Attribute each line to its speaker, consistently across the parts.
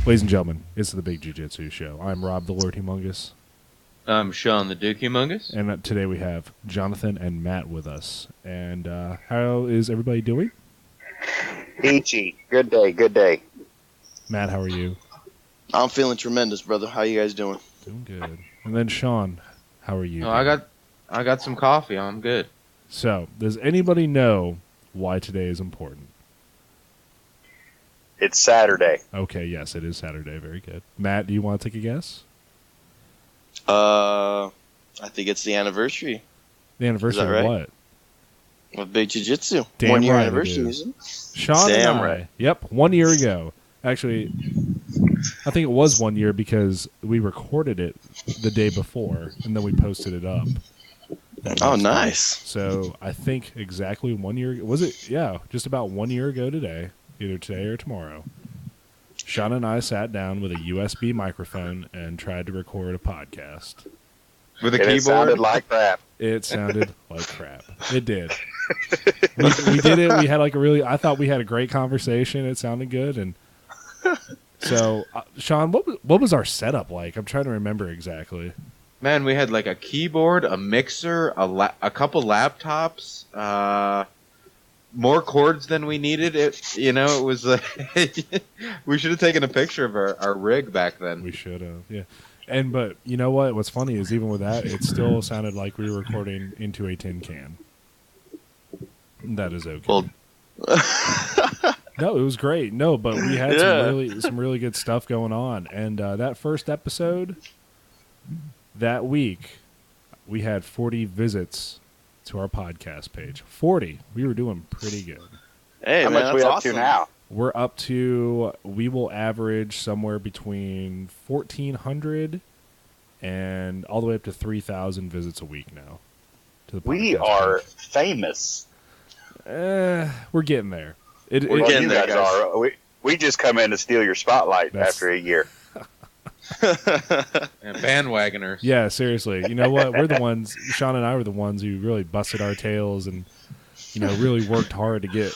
Speaker 1: Ladies and gentlemen, it's the Big Jiu Jitsu Show. I'm Rob the Lord Humongous.
Speaker 2: I'm Shawn the Duke Humongous.
Speaker 1: And today we have Jonathon and Matt with us. And how is everybody doing?
Speaker 3: Peachy. Good day, good day.
Speaker 1: Matt, how are you?
Speaker 4: I'm feeling tremendous, brother. How you guys doing?
Speaker 1: Doing good. And then Shawn, how are you?
Speaker 2: Oh, I got some coffee. I'm good.
Speaker 1: So, does anybody know why today is important?
Speaker 3: It's Saturday.
Speaker 1: Okay, yes, it is Saturday. Very good. Matt, do you want to take a guess?
Speaker 4: I think it's the anniversary.
Speaker 1: The anniversary
Speaker 4: right?
Speaker 1: of what?
Speaker 4: Of Big Jiu Jitsu.
Speaker 1: Damn
Speaker 4: 1 year
Speaker 1: right it
Speaker 4: anniversary,
Speaker 1: is.
Speaker 4: isn't it?
Speaker 1: Shawn
Speaker 4: Damn
Speaker 1: and I.
Speaker 4: right.
Speaker 1: Yep, 1 year ago. Actually, I think it was 1 year because we recorded it the day before, and then we posted it up.
Speaker 4: Oh, nice.
Speaker 1: Day. So I think exactly 1 year. Was it? Yeah, just about 1 year ago today, either today or tomorrow. Shawn and I sat down with a USB microphone and tried to record a podcast.
Speaker 2: With a
Speaker 3: And
Speaker 2: keyboard?
Speaker 3: it sounded like crap.
Speaker 1: It sounded like crap. It did. We did it. We had I thought we had a great conversation. It sounded good. And so, Shawn, what was our setup like? I'm trying to remember exactly.
Speaker 2: Man, we had like a keyboard, a mixer, a couple laptops, more cords than we needed. It was like we should have taken a picture of our rig back then.
Speaker 1: We should have, yeah. But you know what? What's funny is even with that, it still sounded like we were recording into a tin can. That is okay.
Speaker 4: Well,
Speaker 1: no, it was great. No, but we had some really good stuff going on. And that first episode, that week, we had 40 visits to our podcast page. 40. We were doing pretty good.
Speaker 4: hey,
Speaker 3: How
Speaker 4: man,
Speaker 3: much we
Speaker 4: that's
Speaker 3: up
Speaker 4: awesome.
Speaker 3: to now?
Speaker 1: We're up to, we will average somewhere between 1,400 and all the way up to 3,000 visits a week now. To the
Speaker 3: We
Speaker 1: podcast
Speaker 3: are
Speaker 1: page.
Speaker 3: famous.
Speaker 1: We're getting there.
Speaker 3: Well,
Speaker 4: getting
Speaker 3: you
Speaker 4: there,
Speaker 3: guys
Speaker 4: guys.
Speaker 3: are. We just come in to steal your spotlight after a year.
Speaker 2: And bandwagoners.
Speaker 1: Yeah, seriously. You know what? We're the ones, Shawn and I were the ones who really busted our tails and, really worked hard to get,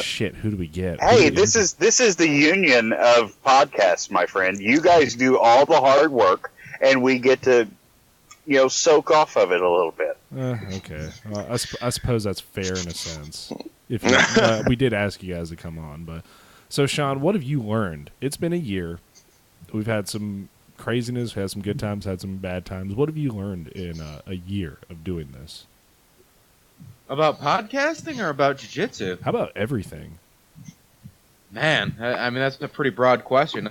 Speaker 1: shit, who do we get?
Speaker 3: Hey, this is the union of podcasts, my friend. You guys do all the hard work, and we get to, soak off of it a little bit.
Speaker 1: Okay. I suppose that's fair in a sense. If we did ask you guys to come on, but so Shawn, what have you learned? It's been a year. We've had some craziness, had some good times, had some bad times. What have you learned in a year of doing this?
Speaker 2: About podcasting or about jiu-jitsu?
Speaker 1: How about everything?
Speaker 2: Man, I mean, that's a pretty broad question.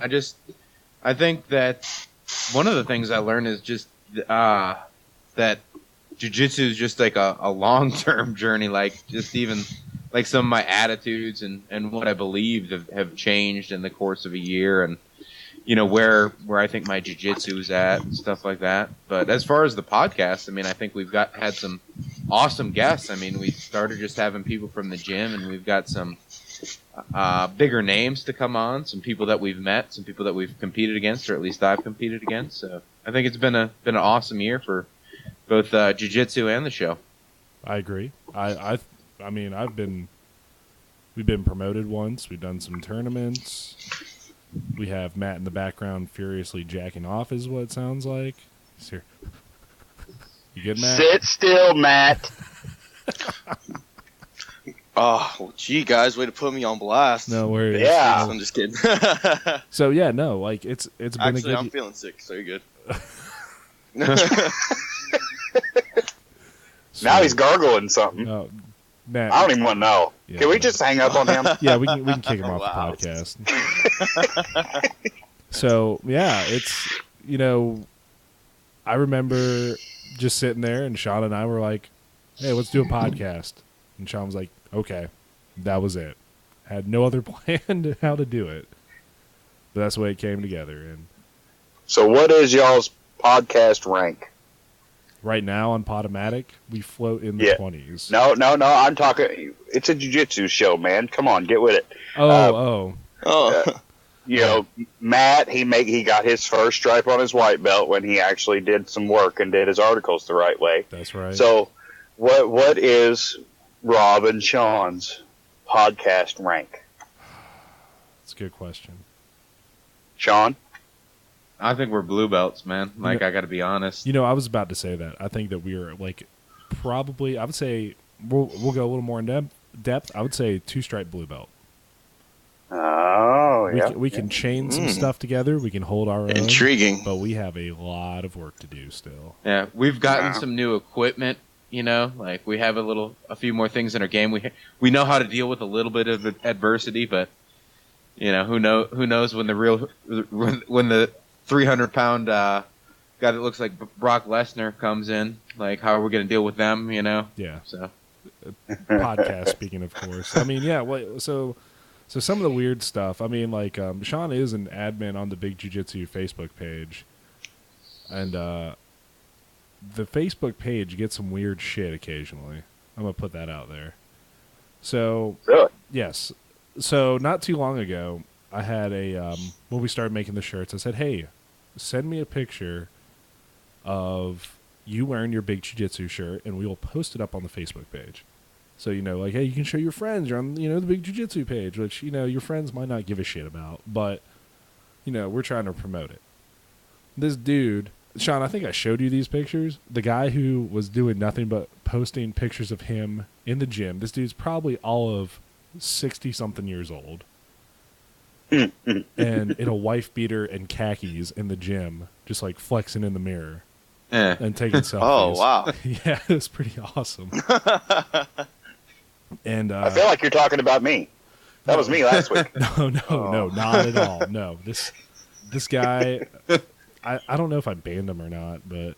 Speaker 2: I think that one of the things I learned is just that jiu-jitsu is just like a long-term journey, like just even like some of my attitudes and what I believed have changed in the course of a year, and where I think my jiu-jitsu is at and stuff like that. But as far as the podcast, I mean, I think we've had some awesome guests. I mean, we started just having people from the gym, and we've got some bigger names to come on, some people that we've met, some people that we've competed against, or at least I've competed against. So I think it's been an awesome year for both jiu-jitsu and the show.
Speaker 1: I agree. We've been promoted once. We've done some tournaments. We have Matt in the background furiously jacking off, is what it sounds like. Here. You good, Matt?
Speaker 3: Sit still, Matt.
Speaker 4: Oh, well, gee, guys, way to put me on blast.
Speaker 1: No worries.
Speaker 3: Yeah.
Speaker 4: I'm just kidding.
Speaker 1: So yeah, no, like it's been
Speaker 4: Actually,
Speaker 1: a good.
Speaker 4: I'm feeling sick, so you're good.
Speaker 3: Now he's gargling something.
Speaker 1: No, Matt.
Speaker 3: I don't even want to know.
Speaker 1: Yeah,
Speaker 3: Can we just hang up on him?
Speaker 1: Yeah, we can kick him off
Speaker 4: Wow.
Speaker 1: the podcast. So yeah, it's I remember just sitting there, and Shawn and I were like, "Hey, let's do a podcast." And Shawn was like, "Okay," that was it. Had no other plan to how to do it, but that's the way it came together. And
Speaker 3: So what is y'all's podcast rank?
Speaker 1: right now on Podomatic, we float in the
Speaker 3: Yeah.
Speaker 1: 20s.
Speaker 3: No, I'm talking. It's a jiu-jitsu show, man. Come on, get with it.
Speaker 4: Oh,
Speaker 3: Matt, he got his first stripe on his white belt when he actually did some work and did his articles the right way.
Speaker 1: That's right.
Speaker 3: So, what is Rob and Shawn's podcast rank?
Speaker 1: It's a good question.
Speaker 3: Shawn?
Speaker 2: I think we're blue belts, man. Like, I got to be honest.
Speaker 1: You know, I was about to say that. I think that we are like probably. I would say we'll go a little more in depth. I would say 2-stripe blue belt.
Speaker 3: Oh, yeah.
Speaker 1: We can chain some stuff together. We can hold our own.
Speaker 4: Intriguing.
Speaker 1: But we have a lot of work to do still.
Speaker 2: Yeah, we've gotten some new equipment. You know, like we have a few more things in our game. We know how to deal with a little bit of adversity, but you know, who knows when the 300-pound guy that looks like Brock Lesnar comes in? Like, how are we going to deal with them? You know?
Speaker 1: Yeah.
Speaker 2: So,
Speaker 1: podcast speaking, of course. I mean, yeah. Well, so some of the weird stuff. I mean, like Shawn is an admin on the Big Jiu Jitsu Facebook page, and the Facebook page gets some weird shit occasionally. I'm gonna put that out there. So,
Speaker 3: Really?
Speaker 1: yes. So not too long ago, I had when we started making the shirts, I said, "Hey, send me a picture of you wearing your Big Jiu Jitsu shirt, and we will post it up on the Facebook page." So, you know, like, hey, you can show your friends. You're on, you know, the Big Jiu Jitsu page, which, you know, your friends might not give a shit about, but, you know, we're trying to promote it. This dude, Shawn, I think I showed you these pictures. The guy who was doing nothing but posting pictures of him in the gym. This dude's probably all of 60-something years old. And in a wife beater and khakis in the gym, just like flexing in the mirror and taking selfies.
Speaker 4: Oh, wow.
Speaker 1: Yeah, it was pretty awesome. And
Speaker 3: I feel like you're talking about me. That was me last week.
Speaker 1: No, not at all. No, this guy, I don't know if I banned him or not, but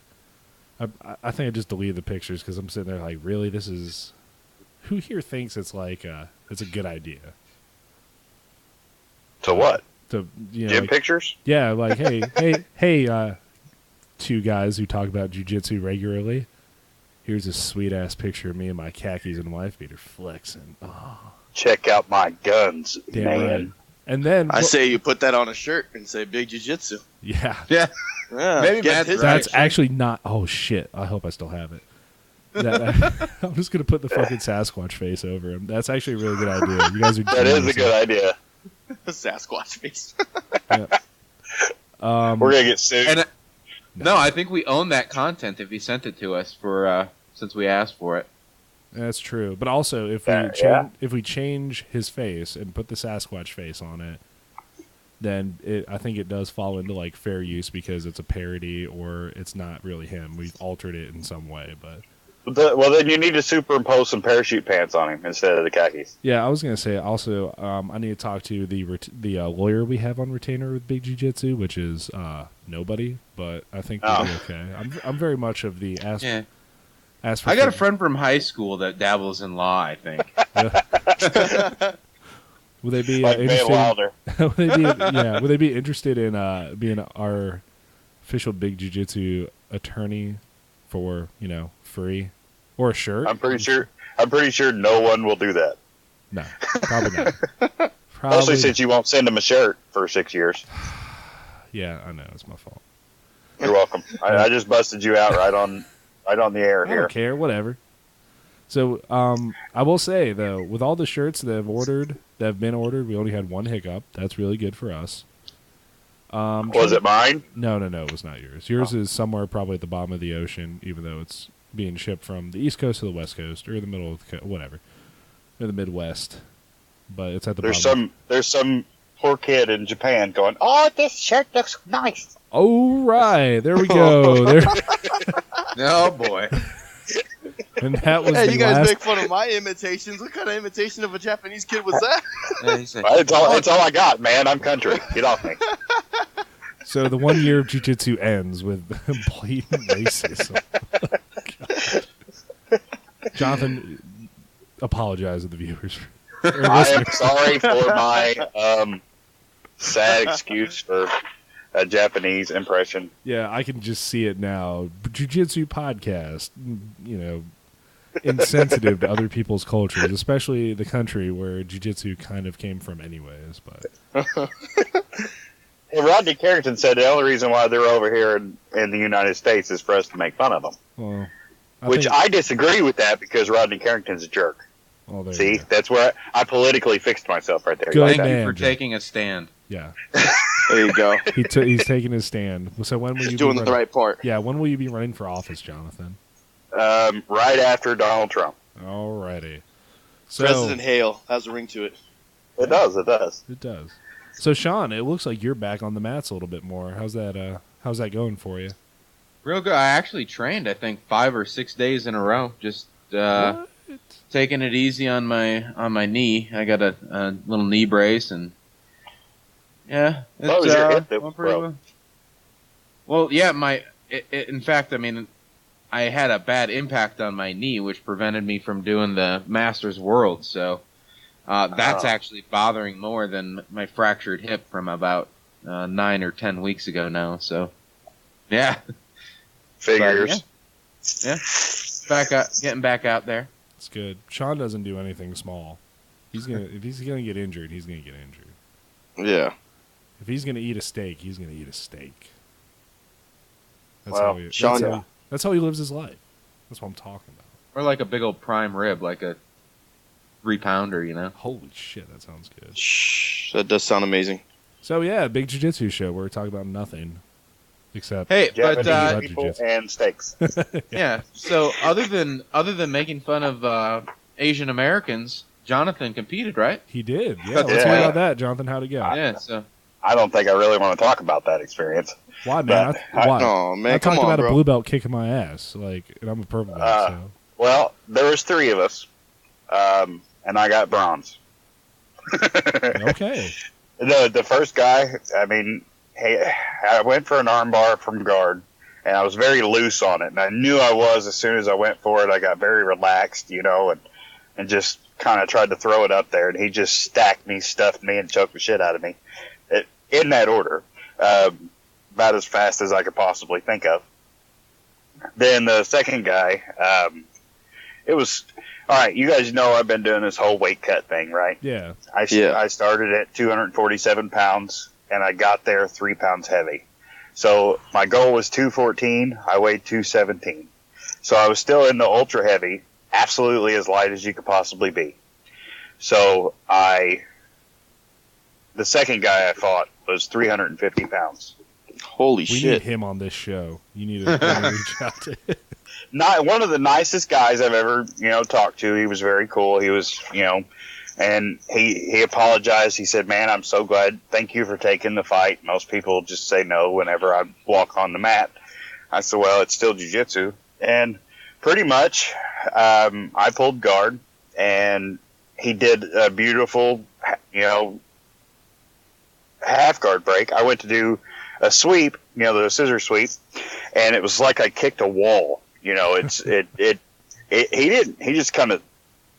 Speaker 1: I think I just deleted the pictures because I'm sitting there like, really, this is who here thinks it's like it's a good idea
Speaker 3: To what?
Speaker 1: to, you know,
Speaker 3: Gym
Speaker 1: like,
Speaker 3: pictures?
Speaker 1: yeah, like hey, two guys who talk about jiu-jitsu regularly. Here's a sweet ass picture of me in my khakis and wife beater flexing. Oh,
Speaker 3: Check out my guns,
Speaker 1: damn
Speaker 3: man.
Speaker 1: right. And then
Speaker 4: I say you put that on a shirt and say Big Jiu Jitsu.
Speaker 1: yeah,
Speaker 2: yeah.
Speaker 4: Yeah,
Speaker 2: Maybe
Speaker 4: get
Speaker 2: Matt's
Speaker 4: his
Speaker 2: right.
Speaker 1: that's
Speaker 4: picture.
Speaker 1: actually not. Oh shit! I hope I still have it. I'm just gonna put the fucking Sasquatch face over him. That's actually a really good idea. You guys are.
Speaker 3: That is a
Speaker 1: geniuses.
Speaker 3: good idea.
Speaker 4: Sasquatch face.
Speaker 1: Yeah.
Speaker 3: We're going to get sued.
Speaker 2: And no, I think we own that content if he sent it to us for since we asked for it.
Speaker 1: That's true. But also, if we change his face and put the Sasquatch face on it, then I think it does fall into like fair use because it's a parody or it's not really him. We've altered it in some way, but.
Speaker 3: Well, then you need to superimpose some parachute pants on him instead of the khakis.
Speaker 1: Yeah, I was gonna say also. I need to talk to the lawyer we have on retainer with Big Jiu Jitsu, which is nobody. But I think we'll be okay. I'm very much of the ask.
Speaker 2: Yeah.
Speaker 1: Ask for
Speaker 2: I got a friend from high school that dabbles in law, I think.
Speaker 1: Will they be
Speaker 3: Like Van
Speaker 1: interested?
Speaker 3: Wilder.
Speaker 1: Would they be interested in being our official Big Jiu Jitsu attorney for free or a shirt?
Speaker 3: I'm pretty sure no one will do that.
Speaker 1: No, probably not.
Speaker 3: Mostly since you won't send them a shirt for 6 years.
Speaker 1: Yeah, I know it's my fault.
Speaker 3: You're welcome. I just busted you out right on the air
Speaker 1: I
Speaker 3: here.
Speaker 1: don't care, whatever. So, I will say though, with all the shirts that have been ordered, we only had one hiccup. That's really good for us.
Speaker 3: Was it mine?
Speaker 1: No, it was not yours. Yours is somewhere probably at the bottom of the ocean, even though it's being shipped from the East Coast to the West Coast or the middle of whatever, or the Midwest. But it's at the bottom.
Speaker 3: There's some poor kid in Japan going, "Oh, this shirt looks nice."
Speaker 1: Oh right, there we go. There,
Speaker 2: Oh boy.
Speaker 1: and that was
Speaker 4: Hey,
Speaker 1: the
Speaker 4: you guys
Speaker 1: last.
Speaker 4: make fun of my imitations. What kind of imitation of a Japanese kid was that?
Speaker 2: Yeah, he said,
Speaker 3: It's all I got, man. I'm country. Get off me.
Speaker 1: So the 1 year of jiu-jitsu ends with blatant racism. Jonathon, apologize to the viewers.
Speaker 3: I am sorry for my sad excuse for a Japanese impression.
Speaker 1: Yeah, I can just see it now. Jiu-jitsu podcast, insensitive to other people's cultures, especially the country where jiu-jitsu kind of came from anyways. But
Speaker 3: Hey, Rodney Carrington said the only reason why they're over here in the United States is for us to make fun of them.
Speaker 1: well,
Speaker 3: I disagree with that because Rodney Carrington's a jerk.
Speaker 1: Oh, there
Speaker 3: See,
Speaker 1: you go.
Speaker 3: that's where I politically fixed myself right there.
Speaker 1: Good
Speaker 3: Like
Speaker 2: Thank
Speaker 3: that.
Speaker 2: you
Speaker 1: man,
Speaker 2: for
Speaker 1: Joe.
Speaker 2: taking a stand.
Speaker 1: Yeah.
Speaker 4: There you go.
Speaker 1: He's taking his stand. So when will
Speaker 4: Just
Speaker 1: you
Speaker 4: doing
Speaker 1: be
Speaker 4: the
Speaker 1: running?
Speaker 4: right part.
Speaker 1: Yeah, when will you be running for office, Jonathan?
Speaker 3: Right after Donald Trump.
Speaker 1: Alrighty. So
Speaker 4: President Hale has a ring to it.
Speaker 3: It does. It does.
Speaker 1: it does. So Shawn, it looks like you're back on the mats a little bit more. How's that going for you?
Speaker 2: Real good. I actually trained, I think, 5 or 6 days in a row. Just
Speaker 1: What?
Speaker 2: taking it easy on my knee. I got a little knee brace, and yeah, it's
Speaker 3: Oh, it was your hip that
Speaker 2: going
Speaker 3: was
Speaker 2: pretty
Speaker 3: broke.
Speaker 2: well. Well, yeah, in fact, I mean, I had a bad impact on my knee, which prevented me from doing the Masters World. So that's
Speaker 3: Oh.
Speaker 2: actually bothering more than my fractured hip from about 9 or 10 weeks ago now. So yeah,
Speaker 3: Figures.
Speaker 2: yeah, back up, getting back out there.
Speaker 1: It's good. Shawn doesn't do anything small. If he's gonna get injured, he's gonna get injured.
Speaker 4: Yeah.
Speaker 1: If he's gonna eat a steak, he's gonna eat a steak. That's
Speaker 3: Well,
Speaker 1: how he,
Speaker 4: Shawn-
Speaker 1: that's how he lives his life. That's what I'm talking about.
Speaker 2: Or like a big old prime rib, like a 3-pounder, you know?
Speaker 1: Holy shit, that sounds good.
Speaker 4: Shh. That does sound amazing.
Speaker 1: So yeah, Big Jiu Jitsu show where we're talking about nothing except
Speaker 2: Hey, but
Speaker 3: Japanese people
Speaker 1: Jiu-Jitsu.
Speaker 3: and steaks.
Speaker 2: yeah. So other than making fun of Asian Americans, Jonathan competed, right?
Speaker 1: he did. Yeah,
Speaker 2: That's
Speaker 1: let's
Speaker 3: yeah.
Speaker 1: hear about that, Jonathan. How'd it go?
Speaker 2: Yeah. So
Speaker 3: I don't think I really want to talk about that experience.
Speaker 1: Why, man? Why?
Speaker 4: Oh, man,
Speaker 1: I
Speaker 4: come
Speaker 1: talked
Speaker 4: on,
Speaker 1: about
Speaker 4: bro.
Speaker 1: a blue belt kicking my ass, like, and I'm a purple belt. So
Speaker 3: Well, there was 3 of us, and I got bronze.
Speaker 1: okay,
Speaker 3: The first guy, I mean, hey, I went for an armbar from guard, and I was very loose on it, and I knew I was as soon as I went for it. I got very relaxed, and just kind of tried to throw it up there, and he just stacked me, stuffed me, and choked the shit out of me, in that order, about as fast as I could possibly think of. Then the second guy, it was all right. You guys know I've been doing this whole weight cut thing, right?
Speaker 1: yeah,
Speaker 3: I started at 247 pounds, and I got there 3 pounds heavy. So my goal was 214. I weighed 217. So I was still in the ultra heavy, absolutely as light as you could possibly be. So the second guy I fought was 350 pounds.
Speaker 4: Holy
Speaker 3: We
Speaker 1: we
Speaker 4: shit.
Speaker 1: need him on this show. You need to reach out to him.
Speaker 3: Not one of the nicest guys I've ever, talked to. He was very cool. He was, and he apologized. He said, "Man, I'm so glad. Thank you for taking the fight. Most people just say no whenever I walk on the mat." I said, "Well, it's still jiu-jitsu." And pretty much, I pulled guard, and he did a beautiful, half guard break. I went to do a sweep, the scissor sweep, and it was like I kicked a wall. He just kind of,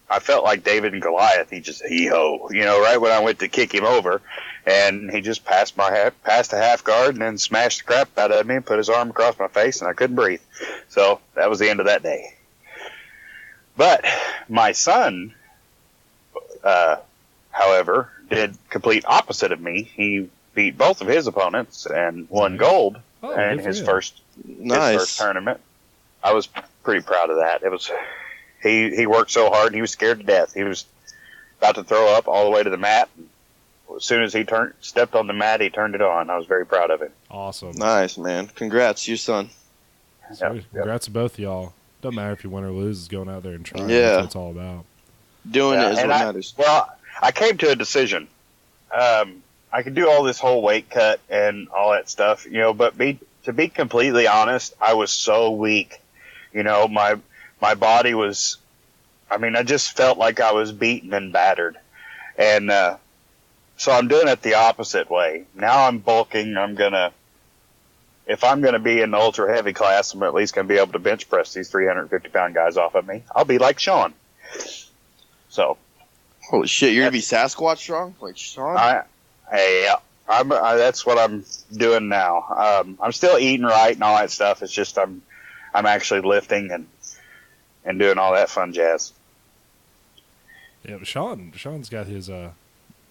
Speaker 3: I felt like David and Goliath. He just, right when I went to kick him over, and he just passed a half guard and then smashed the crap out of me and put his arm across my face, and I couldn't breathe. So that was the end of that day. But my son, however, did complete opposite of me. He beat both of his opponents and won gold
Speaker 1: Oh,
Speaker 3: in
Speaker 1: good for
Speaker 3: his
Speaker 1: him.
Speaker 3: first
Speaker 4: Nice.
Speaker 3: tournament. I was pretty proud of that. It was he worked so hard, he was scared to death. He was about to throw up all the way to the mat. As soon as he stepped on the mat, he turned it on. I was very proud of him.
Speaker 1: Awesome.
Speaker 4: Nice, man. Congrats, your son.
Speaker 1: So,
Speaker 3: Yep.
Speaker 1: congrats to both of y'all. Doesn't matter if you win or lose. It's going out there and trying.
Speaker 4: Yeah.
Speaker 1: That's what it's all about.
Speaker 4: Doing
Speaker 3: Yeah,
Speaker 4: it is what
Speaker 3: and
Speaker 4: matters.
Speaker 3: Well, I came to a decision. I could do all this whole weight cut and all that stuff, but to be completely honest, I was so weak. My body was, I just felt like I was beaten and battered. And so I'm doing it the opposite way. Now I'm bulking. If I'm going to be in the ultra heavy class, I'm at least going to be able to bench press these 350-pound guys off of me. I'll be like Shawn. So
Speaker 4: Holy shit, you're going to be Sasquatch strong? Like Shawn?
Speaker 3: that's what I'm doing now. I'm still eating right and all that stuff. It's just I'm actually lifting and doing all that fun jazz.
Speaker 1: Yeah, but Sean's got his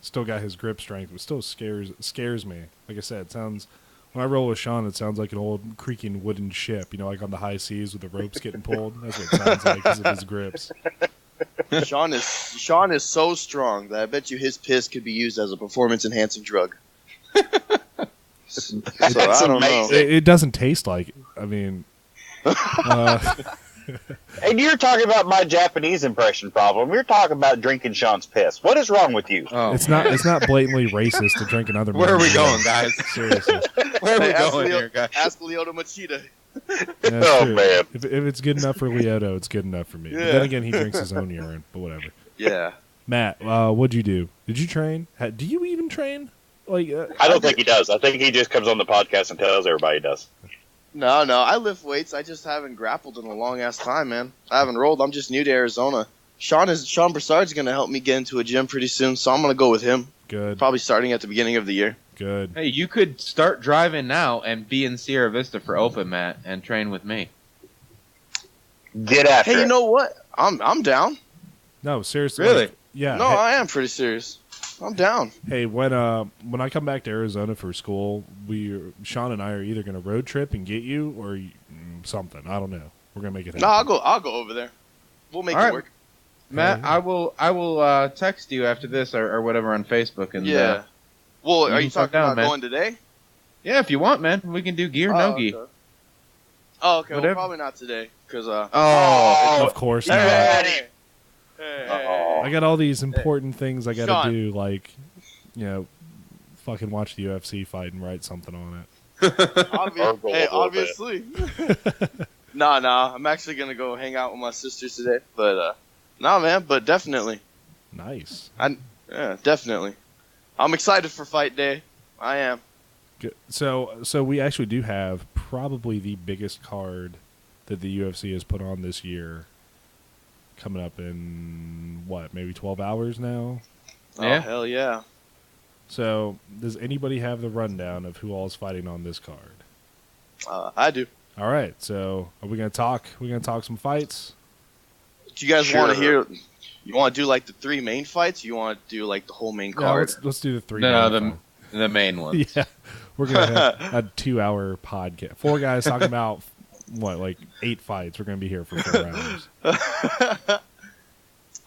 Speaker 1: still got his grip strength, but still scares me. Like I said, it sounds when I roll with Shawn, it sounds like an old creaking wooden ship, like on the high seas with the ropes getting pulled. That's what it sounds like because of his grips.
Speaker 4: Shawn is so strong that I bet you his piss could be used as a performance enhancing drug. So
Speaker 3: That's
Speaker 4: I don't
Speaker 3: amazing.
Speaker 4: know.
Speaker 1: It doesn't taste like it. I mean,
Speaker 3: And you're talking about my Japanese impression problem. You're talking about drinking Sean's piss. What is wrong with you?
Speaker 2: Oh,
Speaker 1: it's not blatantly racist to drink another.
Speaker 2: Where are we
Speaker 1: man's
Speaker 2: going,
Speaker 1: urine.
Speaker 2: guys?
Speaker 1: Seriously,
Speaker 2: Where are we
Speaker 4: Hey, ask
Speaker 2: going
Speaker 4: Leo-
Speaker 2: here, guys?
Speaker 4: Ask Leota Machida.
Speaker 1: That's
Speaker 3: Oh,
Speaker 1: true.
Speaker 3: man.
Speaker 1: If it's good enough for Leoto, it's good enough for me. But
Speaker 4: Yeah.
Speaker 1: then again, he drinks his own urine. But whatever.
Speaker 4: Yeah.
Speaker 1: Matt, what'd you do? Did you train? Do you even train? Like,
Speaker 3: I don't think he does. I think he just comes on the podcast and tells everybody he does.
Speaker 4: No, I lift weights. I just haven't grappled in a long ass time, man. I haven't rolled. I'm just new to Arizona. Sean Broussard's gonna help me get into a gym pretty soon, so I'm gonna go with him.
Speaker 1: good,
Speaker 4: Probably starting at the beginning of the year.
Speaker 1: good.
Speaker 2: Hey, you could start driving now and be in Sierra Vista for Open, Matt, and train with me.
Speaker 3: Get after
Speaker 4: Hey,
Speaker 3: it.
Speaker 4: you know what? I'm down.
Speaker 1: No, seriously.
Speaker 2: Really?
Speaker 1: like, yeah.
Speaker 4: No,
Speaker 1: hey,
Speaker 4: I am pretty serious. I'm down.
Speaker 1: hey, when I come back to Arizona for school, Shawn and I are either gonna road trip and get you or something. I don't know. We're gonna make it happen.
Speaker 4: No, I'll go over there. We'll make
Speaker 2: All
Speaker 4: it
Speaker 2: right.
Speaker 4: work.
Speaker 2: Matt,
Speaker 1: Okay.
Speaker 2: I will text you after this or whatever on Facebook. And
Speaker 4: Yeah. Well,
Speaker 2: you
Speaker 4: are you
Speaker 2: can fuck
Speaker 4: talking
Speaker 2: down,
Speaker 4: about
Speaker 2: man.
Speaker 4: going today?
Speaker 2: yeah, if you want, man, we can do gear, no gi.
Speaker 4: Okay. Oh, okay. Well,
Speaker 2: Whatever.
Speaker 4: probably not today, cause
Speaker 2: Oh,
Speaker 1: Of course
Speaker 3: Hey,
Speaker 1: not.
Speaker 3: Maddie.
Speaker 4: Hey.
Speaker 1: I got all these important things I gotta
Speaker 4: Shawn.
Speaker 1: do, like, fucking watch the UFC fight and write something on it.
Speaker 4: Obviously. Nah. I'm actually gonna go hang out with my sisters today, but man. But definitely,
Speaker 1: Nice.
Speaker 4: yeah, definitely. I'm excited for fight day. I am.
Speaker 1: Good. So we actually do have probably the biggest card that the UFC has put on this year, coming up in maybe 12 hours now.
Speaker 2: Yeah.
Speaker 4: Oh hell yeah.
Speaker 1: So does anybody have the rundown of who all is fighting on this card?
Speaker 4: I do.
Speaker 1: All right. So are we gonna talk? We're gonna talk some fights.
Speaker 4: Do you guys
Speaker 3: Sure.
Speaker 4: want to hear? You want to do like the 3 main fights? Or you want to do like the whole main
Speaker 1: Yeah,
Speaker 4: card?
Speaker 1: let's do the 3.
Speaker 2: no,
Speaker 1: main
Speaker 2: the main one.
Speaker 1: fights. Yeah, we're gonna have a 2-hour podcast. 4 guys talking about like 8 fights. We're gonna be here for 4 hours.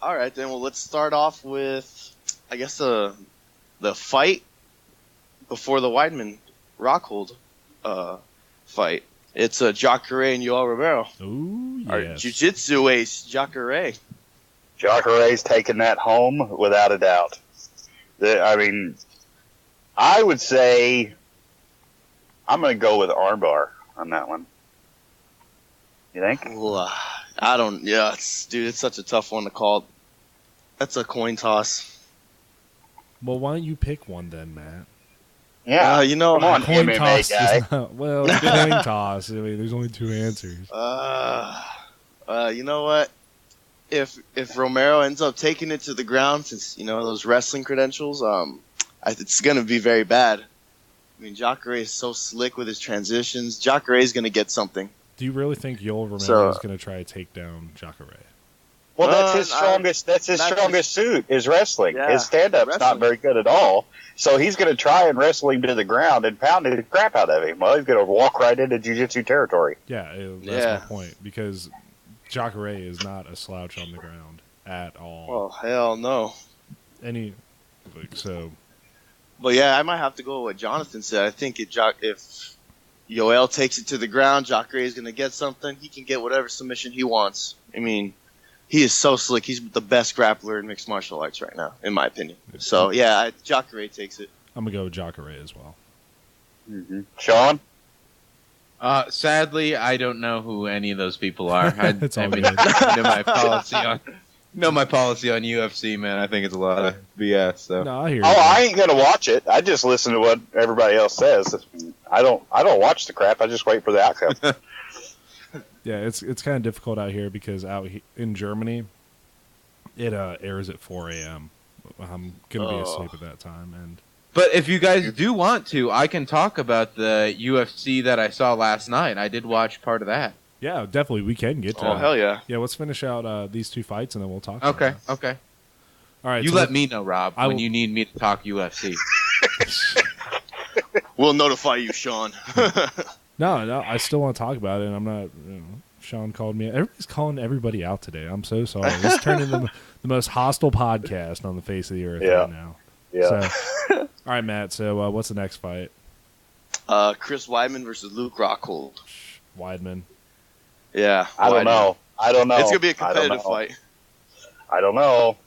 Speaker 4: All right, then. Well, let's start off with, I guess, the fight before the Weidman Rockhold fight. It's Jacare and Yoel Romero.
Speaker 1: Ooh,
Speaker 4: Our
Speaker 1: yes.
Speaker 4: jiu-jitsu ace, Jacare.
Speaker 3: Jacare's taking that home without a doubt. I would say I'm going to go with armbar on that one. You think?
Speaker 4: Ooh, I don't. Yeah, it's such a tough one to call. That's a coin toss.
Speaker 1: Well, why don't you pick one then, Matt?
Speaker 3: Yeah.
Speaker 4: You know,
Speaker 3: Come on,
Speaker 1: Coin
Speaker 3: MMA
Speaker 1: toss
Speaker 3: guy.
Speaker 1: is not, well, coin toss. I mean, there's only 2 answers.
Speaker 4: you know what? If Romero ends up taking it to the ground, since those wrestling credentials, it's gonna be very bad. I mean, Jacare is so slick with his transitions. Jacare is gonna get something.
Speaker 1: Do you really think Yoel Romero
Speaker 4: So-
Speaker 1: is going to try to take down Jacare?
Speaker 3: Well, that's his
Speaker 4: I-
Speaker 3: strongest. That's his
Speaker 4: that's
Speaker 3: strongest suit is wrestling.
Speaker 4: Yeah,
Speaker 3: His stand-up's
Speaker 4: wrestling.
Speaker 3: not very good at all. So he's going to try and wrestle him to the ground and pound the crap out of him. Well, he's going to walk right into jiu-jitsu territory.
Speaker 1: Yeah, that's
Speaker 4: Yeah.
Speaker 1: my point. Because Jacare is not a slouch on the ground at all.
Speaker 4: Oh hell no!
Speaker 1: So
Speaker 4: But yeah, I might have to go with what Jonathan said. I think if Yoel takes it to the ground, Jacare is going to get something. He can get whatever submission he wants. I mean, he is so slick. He's the best grappler in mixed martial arts right now, in my opinion. So yeah, Jacare takes it.
Speaker 1: I'm going to go with Jacare as well.
Speaker 3: Mm-hmm. Shawn?
Speaker 2: Sadly, I don't know who any of those people are.
Speaker 1: It's all good.
Speaker 2: Know my policy on UFC, man. I think it's a lot of BS. So
Speaker 1: No, I hear you.
Speaker 3: Oh, I ain't going to watch it. I just listen to what everybody else says. I don't watch the crap. I just wait for the outcome.
Speaker 1: Yeah, it's kind of difficult out here because in Germany, it airs at 4 a.m. I'm going to be asleep at that time. And
Speaker 2: But if you guys do want to, I can talk about the UFC that I saw last night. I did watch part of that.
Speaker 1: yeah, definitely, we can get to
Speaker 4: Oh
Speaker 1: that.
Speaker 4: hell yeah!
Speaker 1: Yeah, let's finish out these 2 fights, and then we'll talk about
Speaker 2: Okay,
Speaker 1: that.
Speaker 2: okay.
Speaker 1: All right,
Speaker 2: You
Speaker 1: so
Speaker 2: let me know, Rob,
Speaker 1: I
Speaker 2: when
Speaker 1: will-
Speaker 2: you need me to talk UFC.
Speaker 4: We'll notify you, Sean.
Speaker 1: No, I still want to talk about it, and I'm not Shawn called me. Everybody's calling everybody out today. I'm so sorry. This turned into the most hostile podcast on the face of the earth right now.
Speaker 3: Yeah.
Speaker 1: So, all right, Matt. So, what's the next fight?
Speaker 4: Chris Weidman versus Luke Rockhold.
Speaker 1: Weidman.
Speaker 4: Yeah.
Speaker 3: I don't know.
Speaker 4: It's gonna be a competitive fight.
Speaker 3: I don't know.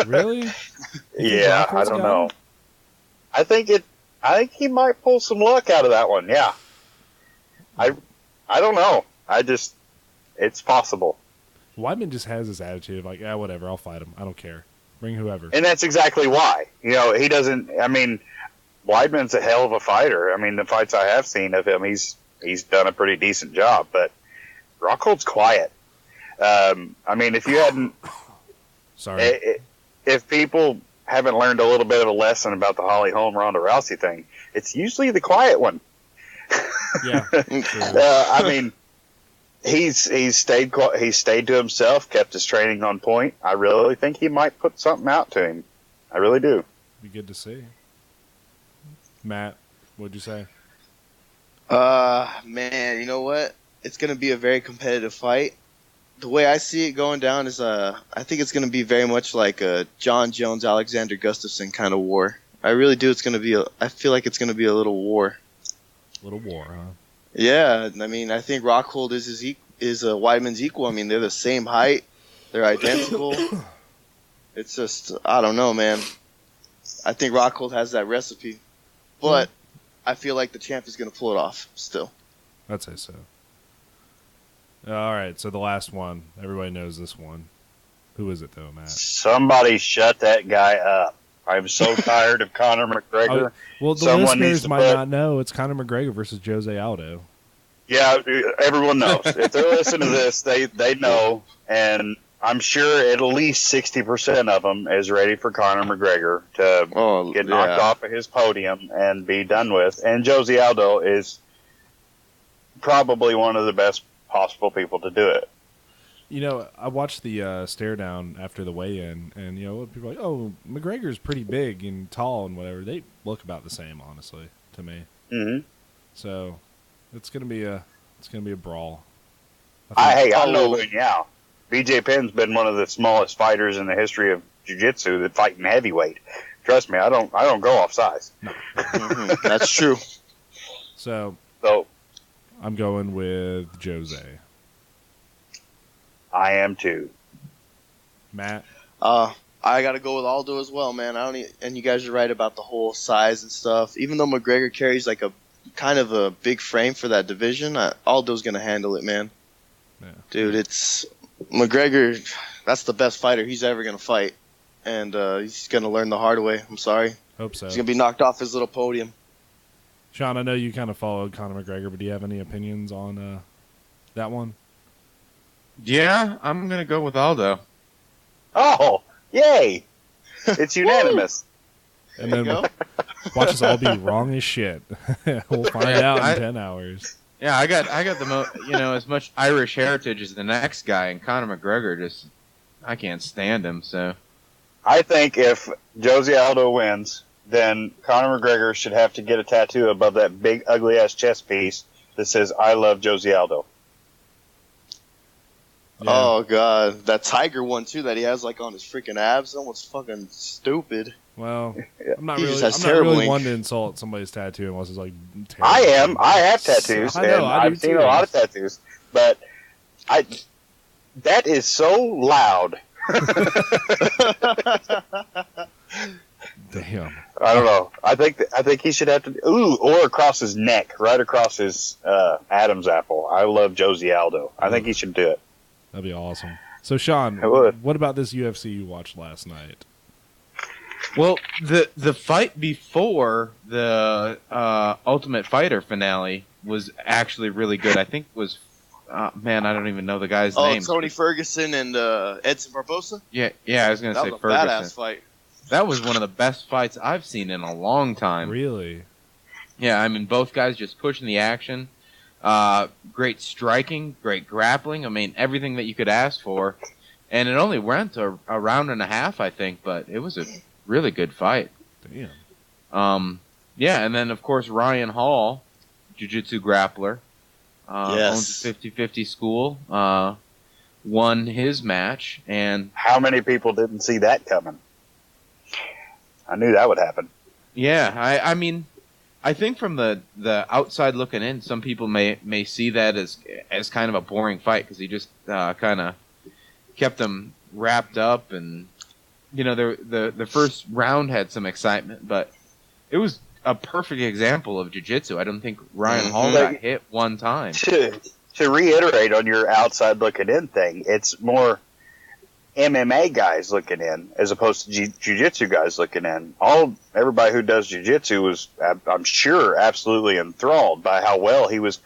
Speaker 1: Really?
Speaker 3: Yeah, I don't know. I think he might pull some luck out of that one. Yeah. I don't know. It's possible.
Speaker 1: Weidman just has this attitude of like, yeah, whatever, I'll fight him. I don't care. Bring whoever.
Speaker 3: And that's exactly why. He doesn't. I mean, Weidman's a hell of a fighter. I mean, the fights I have seen of him, he's done a pretty decent job. But Rockhold's quiet. I mean, if you hadn't,
Speaker 1: sorry,
Speaker 3: if people haven't learned a little bit of a lesson about the Holly Holm Ronda Rousey thing, it's usually the quiet one.
Speaker 1: Yeah.
Speaker 3: I mean, he's stayed to himself, kept his training on point. I really think he might put something out to him. I really do.
Speaker 1: Be good to see. Matt, what'd you say?
Speaker 4: Man, you know what? It's gonna be a very competitive fight. The way I see it going down is, I think it's gonna be very much like a John Jones, Alexander Gustafsson kind of war. I really do. I feel like it's gonna be a little war.
Speaker 1: Little war, huh?
Speaker 4: Yeah, I mean, I think Rockhold is Weidman's equal. I mean, they're the same height, they're identical. It's just, I don't know, man. I think Rockhold has that recipe, but I feel like the champ is gonna pull it off still.
Speaker 1: I'd say so. All right, so the last one. Everybody knows this one. Who is it, though, Matt?
Speaker 3: Somebody shut that guy up. I'm so tired of Conor McGregor.
Speaker 1: Well, the listeners might not know. It's Conor McGregor versus Jose Aldo.
Speaker 3: Yeah, everyone knows. If they're listening to this, they know. And I'm sure at least 60% of them is ready for Conor McGregor to get knocked off of his podium and be done with. And Jose Aldo is probably one of the best possible people to do it.
Speaker 1: I watched the stare down after the weigh-in, and people are like, "Oh, McGregor's pretty big and tall and whatever." They look about the same, honestly, to me.
Speaker 3: Mm-hmm.
Speaker 1: So it's gonna be a brawl.
Speaker 3: I'm no good now. BJ Penn's been one of the smallest fighters in the history of jiu-jitsu that fight in heavyweight. Trust me, I don't go off size.
Speaker 1: No.
Speaker 4: Mm-hmm. That's true.
Speaker 1: So I'm going with Jose.
Speaker 3: I am too.
Speaker 1: Matt?
Speaker 4: I gotta go with Aldo as well, man. And you guys are right about the whole size and stuff. Even though McGregor carries like a kind of a big frame for that division, Aldo's gonna handle it, man.
Speaker 1: Yeah.
Speaker 4: Dude, it's McGregor. That's the best fighter he's ever gonna fight, and he's gonna learn the hard way. I'm sorry.
Speaker 1: Hope so.
Speaker 4: He's gonna be knocked off his little podium.
Speaker 1: Shawn, I know you kind of followed Conor McGregor, but do you have any opinions on that one?
Speaker 2: Yeah, I'm going to go with Aldo.
Speaker 3: Oh, yay! It's unanimous.
Speaker 1: And then watch us all be wrong as shit. We'll find out in 10 hours.
Speaker 2: Yeah, I got the as much Irish heritage as the next guy, and Conor McGregor I can't stand him. So
Speaker 3: I think if Jose Aldo wins, then Conor McGregor should have to get a tattoo above that big ugly ass chest piece that says "I love Jose Aldo."
Speaker 1: Yeah.
Speaker 4: Oh god, that tiger one too that he has like on his freaking abs, almost fucking stupid.
Speaker 1: Well, I'm not
Speaker 4: He
Speaker 1: really,
Speaker 4: just has
Speaker 1: I'm not really
Speaker 4: terrible
Speaker 1: one to
Speaker 4: ink.
Speaker 1: insult somebody's tattoo unless it's like terrible.
Speaker 3: I am. I have tattoos,
Speaker 1: I know,
Speaker 3: and
Speaker 1: I do
Speaker 3: I've seen
Speaker 1: too.
Speaker 3: a lot of tattoos, but that is so loud.
Speaker 1: Damn.
Speaker 3: I don't know. I think he should have to. Or across his neck, right across his Adam's apple. I love Jose Aldo. I think he should do it.
Speaker 1: That'd be awesome. So, Shawn,
Speaker 3: It would.
Speaker 1: what about this UFC you watched last night?
Speaker 2: Well, the fight before the Ultimate Fighter finale was actually really good. I think it was I don't even know the guy's name.
Speaker 4: Tony Ferguson and Edson Barbosa.
Speaker 2: Yeah, I was gonna
Speaker 4: That
Speaker 2: say
Speaker 4: was a
Speaker 2: Ferguson.
Speaker 4: badass fight.
Speaker 2: That was one of the best fights I've seen in a long time.
Speaker 1: Really?
Speaker 2: Yeah, I mean both guys just pushing the action. Great striking, great grappling. I mean everything that you could ask for. And it only went a round and a half, I think, but it was a really good fight.
Speaker 1: Damn.
Speaker 2: Yeah, and then of course Ryan Hall, jiu-jitsu grappler. owns a 50-50 school, won his match, and
Speaker 3: how many people didn't see that coming? I knew that would happen.
Speaker 2: yeah, I mean, I think from the outside looking in, some people may see that as kind of a boring fight because he just kind of kept them wrapped up, and the first round had some excitement, but it was a perfect example of jiu-jitsu. I don't think Ryan Hall got hit one time.
Speaker 3: To reiterate on your outside looking in thing, it's more MMA guys looking in as opposed to jiu-jitsu guys looking in. Everybody who does jiu-jitsu was, I'm sure, absolutely enthralled by how well he was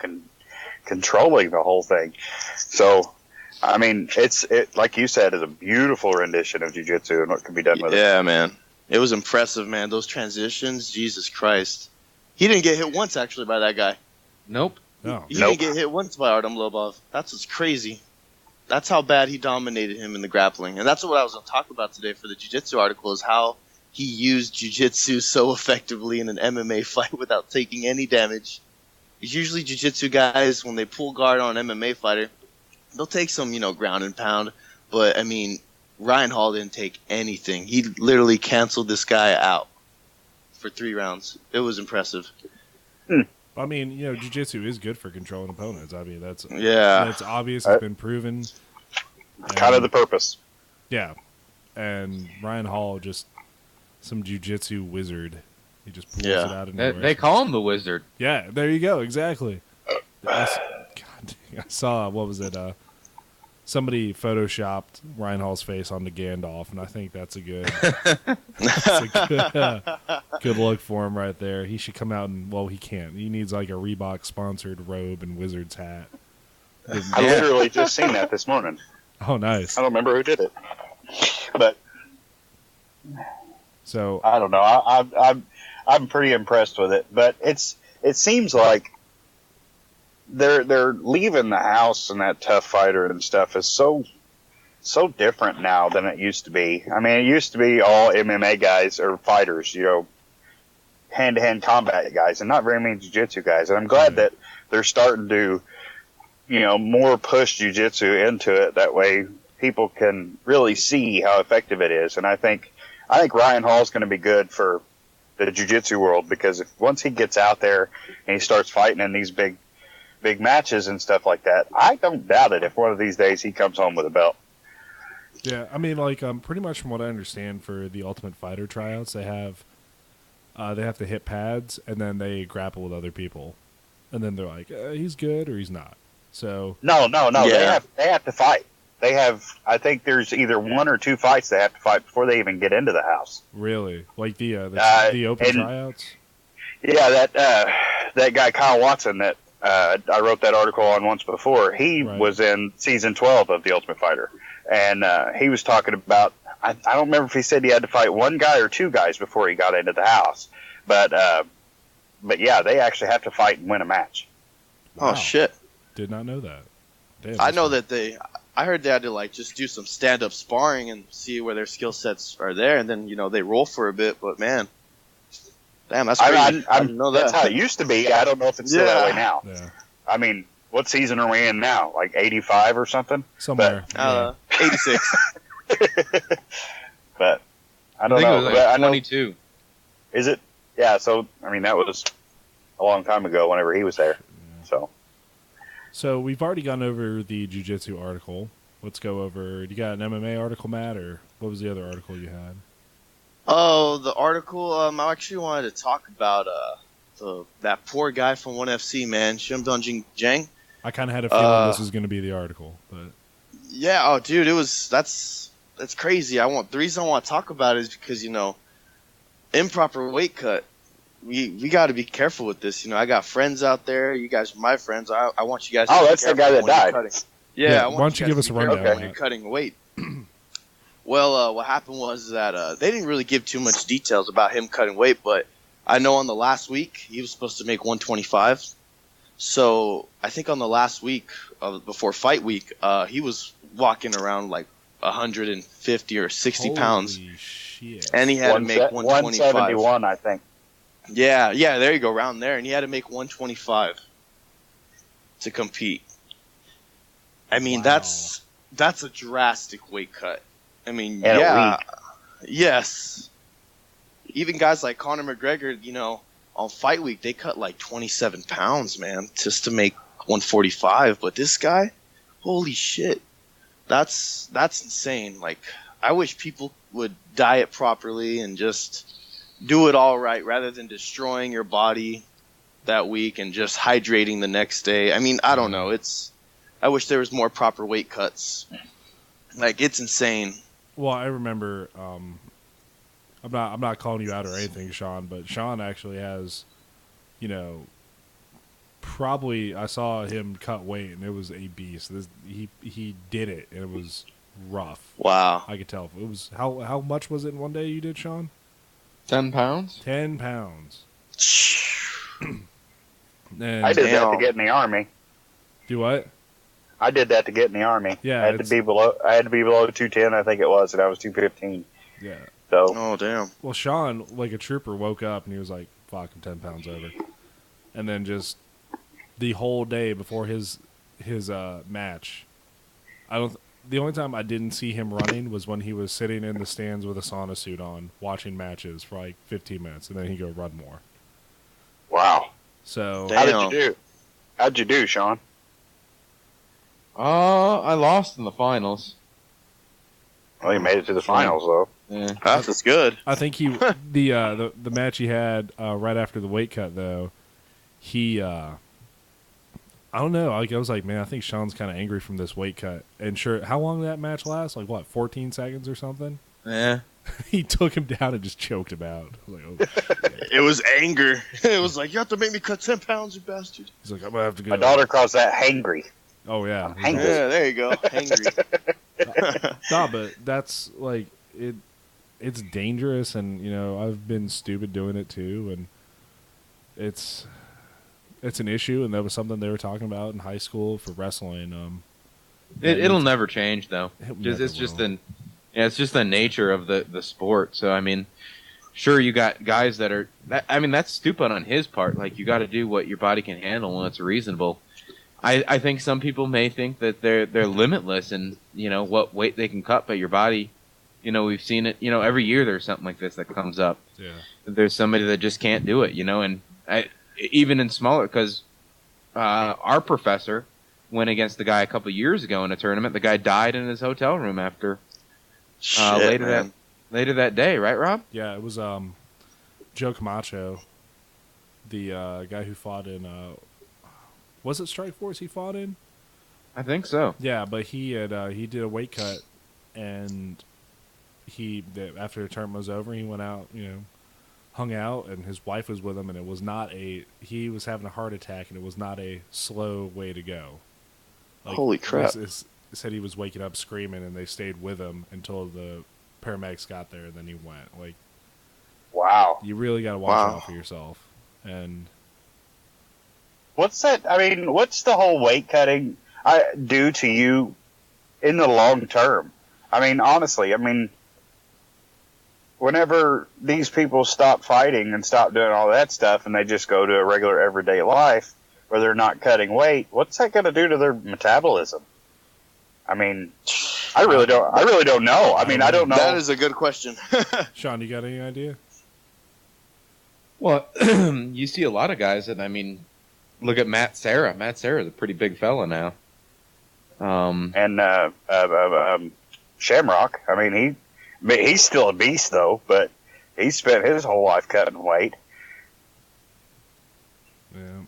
Speaker 3: controlling the whole thing. So, I mean, it like you said, is a beautiful rendition of jiu-jitsu and what can be done with it.
Speaker 4: Yeah, man. It was impressive, man. Those transitions, Jesus Christ. He didn't get hit once, actually, by that guy.
Speaker 2: Nope.
Speaker 1: No.
Speaker 4: He didn't get hit once by Artem Lobov. That's what's crazy. That's how bad he dominated him in the grappling. And that's what I was going to talk about today for the jiu-jitsu article, is how he used jiu-jitsu so effectively in an MMA fight without taking any damage. Usually jiu-jitsu guys, when they pull guard on an MMA fighter, they'll take some, ground and pound. But, I mean, Ryan Hall didn't take anything. He literally canceled this guy out for 3 rounds. It was impressive.
Speaker 1: I mean, jiu-jitsu is good for controlling opponents. I mean, that's obvious. It's been proven.
Speaker 3: Kind of the purpose.
Speaker 1: Yeah. And Ryan Hall, just some jiu-jitsu wizard. He just pulls it out of nowhere.
Speaker 2: They call him the Wizard.
Speaker 1: Yeah, there you go. Exactly. I saw, what was it? Somebody photoshopped Ryan Hall's face onto Gandalf, and I think that's a good, good look for him right there. He should come out and, he can't. He needs like a Reebok sponsored robe and wizard's hat.
Speaker 3: I literally just seen that this morning.
Speaker 1: Oh, nice.
Speaker 3: I don't remember who did it, but
Speaker 1: so
Speaker 3: I don't know. I'm pretty impressed with it, but it seems like they're leaving the house, and that tough fighter and stuff is so different now than it used to be. I mean, it used to be all MMA guys or fighters, hand-to-hand combat guys, and not very many jiu-jitsu guys. And I'm glad that they're starting to, more push jiu-jitsu into it. That way people can really see how effective it is. And I think Ryan Hall's going to be good for the jiu-jitsu world, because once he gets out there and he starts fighting in these big matches and stuff like that, I don't doubt it if one of these days he comes home with a belt.
Speaker 1: Yeah, I mean, pretty much from what I understand, for the Ultimate Fighter tryouts, they have to hit pads, and then they grapple with other people, and then they're like, he's good or he's not. So
Speaker 3: no, yeah. They have to fight. They have, I think there's either 1 or 2 fights they have to fight before they even get into the house.
Speaker 1: Really, like the open tryouts.
Speaker 3: Yeah, that guy Kyle Watson that I wrote that article on once before. He was in season 12 of The Ultimate Fighter, and he was talking about, I don't remember if he said he had to fight 1 guy or 2 guys before he got into the house, but yeah, they actually have to fight and win a match.
Speaker 4: Wow. Oh shit!
Speaker 1: Did not know that. Damn,
Speaker 4: I know that I heard they had to just do some stand-up sparring and see where their skill sets are there, and then they roll for a bit. But man, damn, that's crazy. I didn't know that.
Speaker 3: That's how it used to be. I don't know if it's still that way now.
Speaker 1: Yeah.
Speaker 3: I mean, what season are we in now? Like 85 or something?
Speaker 1: Somewhere.
Speaker 4: 86.
Speaker 3: But I don't
Speaker 2: know.
Speaker 3: It
Speaker 2: was like 22.
Speaker 3: Is it? Yeah. So I mean, that was a long time ago. Whenever he was there. Yeah.
Speaker 1: So we've already gone over the jiu-jitsu article. Let's go over. You got an MMA article, Matt, or what was the other article you had?
Speaker 4: Oh, the article. I actually wanted to talk about that poor guy from 1FC, man, Shim Dongjing Jang.
Speaker 1: I kind of had a feeling this was going to be the article, but
Speaker 4: yeah. Oh, dude, that's crazy. The reason I want to talk about it is because improper weight cut. We got to be careful with this. I got friends out there. You guys are my friends. I want you guys to be
Speaker 3: that's the guy that died.
Speaker 4: Yeah,
Speaker 1: why don't you give us a rundown?
Speaker 4: When you're cutting weight. Well, what happened was that they didn't really give too much details about him cutting weight, but I know on the last week he was supposed to make 125. So I think on the last week before fight week, he was walking around like 150 or 60 pounds.
Speaker 1: Shit.
Speaker 4: And he had to make 125.
Speaker 3: 171, I think.
Speaker 4: Yeah, there you go, around there. And he had to make 125. to compete. I mean,
Speaker 1: Wow.
Speaker 4: that's a drastic weight cut. I mean,
Speaker 3: In a
Speaker 4: yeah,
Speaker 3: week.
Speaker 4: yes. Even guys like Conor McGregor, on fight week, they cut like 27 pounds, man, just to make 145. But this guy, holy shit, that's insane. Like, I wish people would diet properly and just do it all right rather than destroying your body that week and just hydrating the next day. I mean, I don't know. I wish there was more proper weight cuts. Like, it's insane.
Speaker 1: Well, I remember. I'm not calling you out or anything, Shawn, but Shawn actually has, probably I saw him cut weight and it was a beast. He did it and it was rough.
Speaker 4: Wow.
Speaker 1: I could tell. It was how much was it in one day you did, Shawn?
Speaker 2: 10 pounds?
Speaker 1: 10 pounds. And
Speaker 3: I did that to
Speaker 4: Damn.
Speaker 3: get in the army.
Speaker 1: do what?
Speaker 3: I did that to get in the army.
Speaker 1: Yeah,
Speaker 3: I had to be below 210, I think it was, and I was 215.
Speaker 1: Yeah.
Speaker 3: So
Speaker 4: Oh, damn.
Speaker 1: Well, Shawn, like a trooper, woke up and he was like, "Fuck, I'm 10 pounds over," and then just the whole day before his match, the only time I didn't see him running was when he was sitting in the stands with a sauna suit on, watching matches for like 15 minutes, and then he'd go run more.
Speaker 3: wow.
Speaker 1: So
Speaker 4: Damn.
Speaker 3: How'd you do, Shawn?
Speaker 2: I lost in the finals.
Speaker 3: Well, you made it to the finals though.
Speaker 2: Yeah.
Speaker 4: That's good.
Speaker 1: I think the match he had right after the weight cut though, he I don't know. Like I was like, man, I think Shawn's kind of angry from this weight cut. And sure, how long did that match last? Like what, 14 seconds or something?
Speaker 2: Yeah.
Speaker 1: He took him down and just choked him out. I was like, oh.
Speaker 4: It was anger. It was like, you have to make me cut 10 pounds, you bastard.
Speaker 1: He's like, I'm gonna have to go.
Speaker 3: My daughter calls that hangry.
Speaker 1: Oh yeah.
Speaker 3: I'm hangry.
Speaker 4: Yeah, there you go. Angry.
Speaker 1: No, but that's like it. It's dangerous, and I've been stupid doing it too, and it's an issue, and that was something they were talking about in high school for wrestling.
Speaker 2: It'll never change though.
Speaker 1: It
Speaker 2: Just,
Speaker 1: never
Speaker 2: it's just
Speaker 1: will.
Speaker 2: it's just the nature of the sport. So I mean, sure you got guys that are. That's stupid on his part. Like you got to do what your body can handle when it's reasonable. I think some people may think that they're limitless in what weight they can cut, but your body, we've seen it. Every year there's something like this that comes up.
Speaker 1: Yeah.
Speaker 2: There's somebody that just can't do it. And even in smaller, because our professor went against the guy a couple years ago in a tournament. The guy died in his hotel room after
Speaker 4: Shit, man.
Speaker 2: later that day, right, Rob?
Speaker 1: Yeah, it was Joe Camacho, the guy who fought in was it Strikeforce he fought in?
Speaker 2: I think so.
Speaker 1: Yeah, but he did a weight cut, and after the tournament was over, he went out, hung out, and his wife was with him, and it was not he was having a heart attack, and it was not a slow way to go. Like,
Speaker 4: Holy crap.
Speaker 1: It said he was waking up screaming, and they stayed with him until the paramedics got there, and then he went. Like,
Speaker 3: Wow.
Speaker 1: you really got to watch
Speaker 4: Wow.
Speaker 1: out for yourself. And
Speaker 3: What's that? I mean, what's the whole weight cutting do to you in the long term? I mean, honestly, whenever these people stop fighting and stop doing all that stuff and they just go to a regular everyday life where they're not cutting weight, what's that going to do to their metabolism? I mean, I really don't know. I mean, I don't know.
Speaker 4: That is a good question.
Speaker 1: Shawn, you got any idea?
Speaker 2: Well, you see a lot of guys that look at Matt Serra. Matt Serra is a pretty big fella now.
Speaker 3: And Shamrock, I mean, he's still a beast though, but he spent his whole life cutting weight.
Speaker 1: Yeah.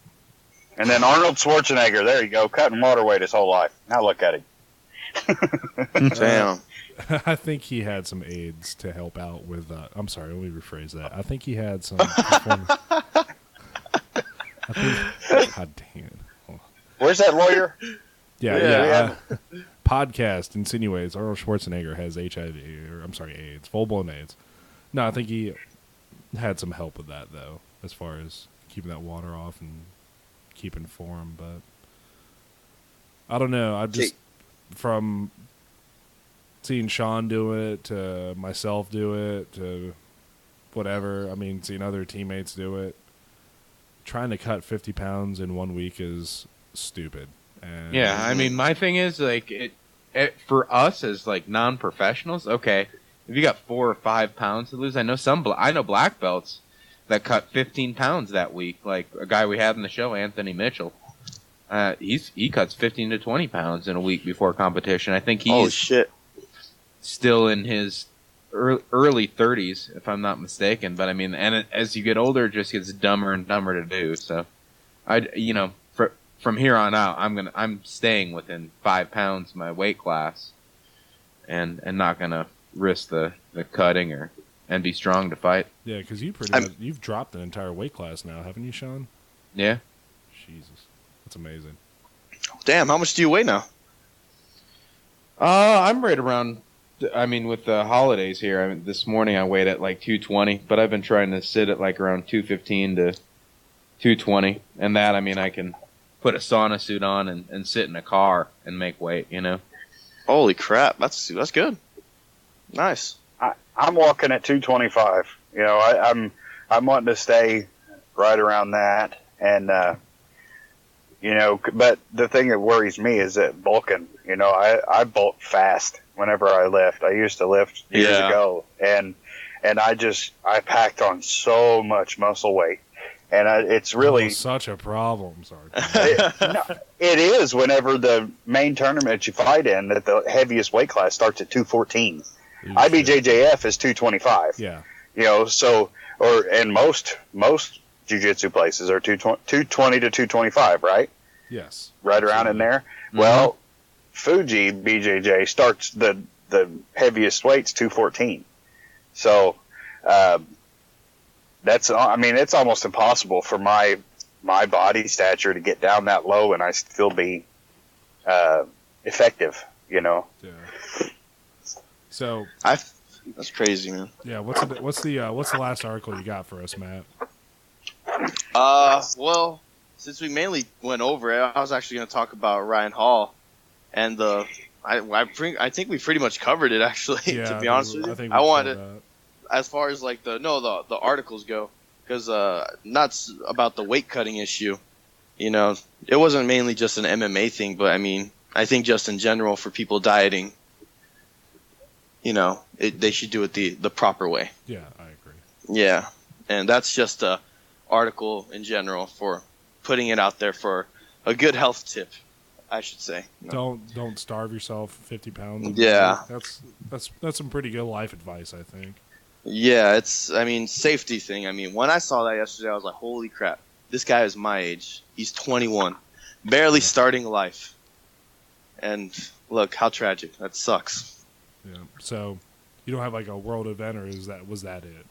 Speaker 3: And then Arnold Schwarzenegger, there you go, cutting water weight his whole life. Now look at him.
Speaker 4: Damn.
Speaker 1: I think he had some aids to help out with. I'm sorry, let me rephrase that. I think he had some. God damn it. Hold on.
Speaker 3: Where's that lawyer?
Speaker 1: Yeah. Podcast insinuates Arnold Schwarzenegger has HIV, AIDS, full-blown AIDS. No, I think he had some help with that, though, as far as keeping that water off and keeping form. But I don't know. I just, from seeing Shawn do it to myself do it to whatever, seeing other teammates do it, trying to cut 50 pounds in 1 week is stupid. And
Speaker 2: Yeah, I mean, my thing is like it for us as like non-professionals. Okay, if you got 4 or 5 pounds to lose, I know I know black belts that cut 15 pounds that week. Like a guy we had in the show, Anthony Mitchell. He cuts 15 to 20 pounds in a week before competition. I think he's still in his early 30s, if I'm not mistaken. But I mean, and as you get older, it just gets dumber and dumber to do. So, from here on out, I'm staying within 5 pounds my weight class, and not gonna risk the cutting and be strong to fight.
Speaker 1: Yeah, because you've dropped an entire weight class now, haven't you, Shawn?
Speaker 2: Yeah.
Speaker 1: Jesus, that's amazing.
Speaker 4: Damn, how much do you weigh now?
Speaker 2: I'm right around. I mean, with the holidays here, this morning I weighed at like 220, but I've been trying to sit at like around 215 to 220, and that, I mean, I can put a sauna suit on and sit in a car and make weight, you know?
Speaker 4: Holy crap, that's good. Nice.
Speaker 3: I'm walking at 225. You know, I'm wanting to stay right around that, and you know, but the thing that worries me is that bulking. You know, I bulk fast whenever I lift. I used to lift years ago, and I packed on so much muscle weight, and it's really
Speaker 1: such a problem. Sorry,
Speaker 3: it is. Whenever the main tournament you fight in, that the heaviest weight class starts at 214. IBJJF is 225.
Speaker 1: Yeah,
Speaker 3: you know, so and most jiu-jitsu places are 220 to 225, right?
Speaker 1: Yes,
Speaker 3: right around in there. Mm-hmm. Well, Fuji BJJ starts the heaviest weight's 214. So that's, I mean, it's almost impossible for my body stature to get down that low and I still be effective, you know.
Speaker 1: Yeah. So
Speaker 4: that's crazy, man.
Speaker 1: Yeah, what's the last article you got for us, Matt?
Speaker 4: Well, since we mainly went over it, I was actually going to talk about Ryan Hall, and I think we pretty much covered it actually.
Speaker 1: Yeah,
Speaker 4: to be honest with you, I wanted as far as like the articles go, because not about the weight cutting issue. You know, it wasn't mainly just an MMA thing, but I mean, I think just in general for people dieting, you know, they should do it the proper way.
Speaker 1: Yeah, I agree.
Speaker 4: Yeah, and that's just a article in general for putting it out there for a good health tip, I should say.
Speaker 1: No. Don't starve yourself 50 pounds.
Speaker 4: Yeah,
Speaker 1: that's some pretty good life advice, I think.
Speaker 4: Yeah, it's, I mean, safety thing. I mean, when I saw that yesterday, I was like, holy crap, this guy is my age. He's 21, barely starting life, and look how tragic. That sucks.
Speaker 1: Yeah. So, you don't have like a world event, or was that it?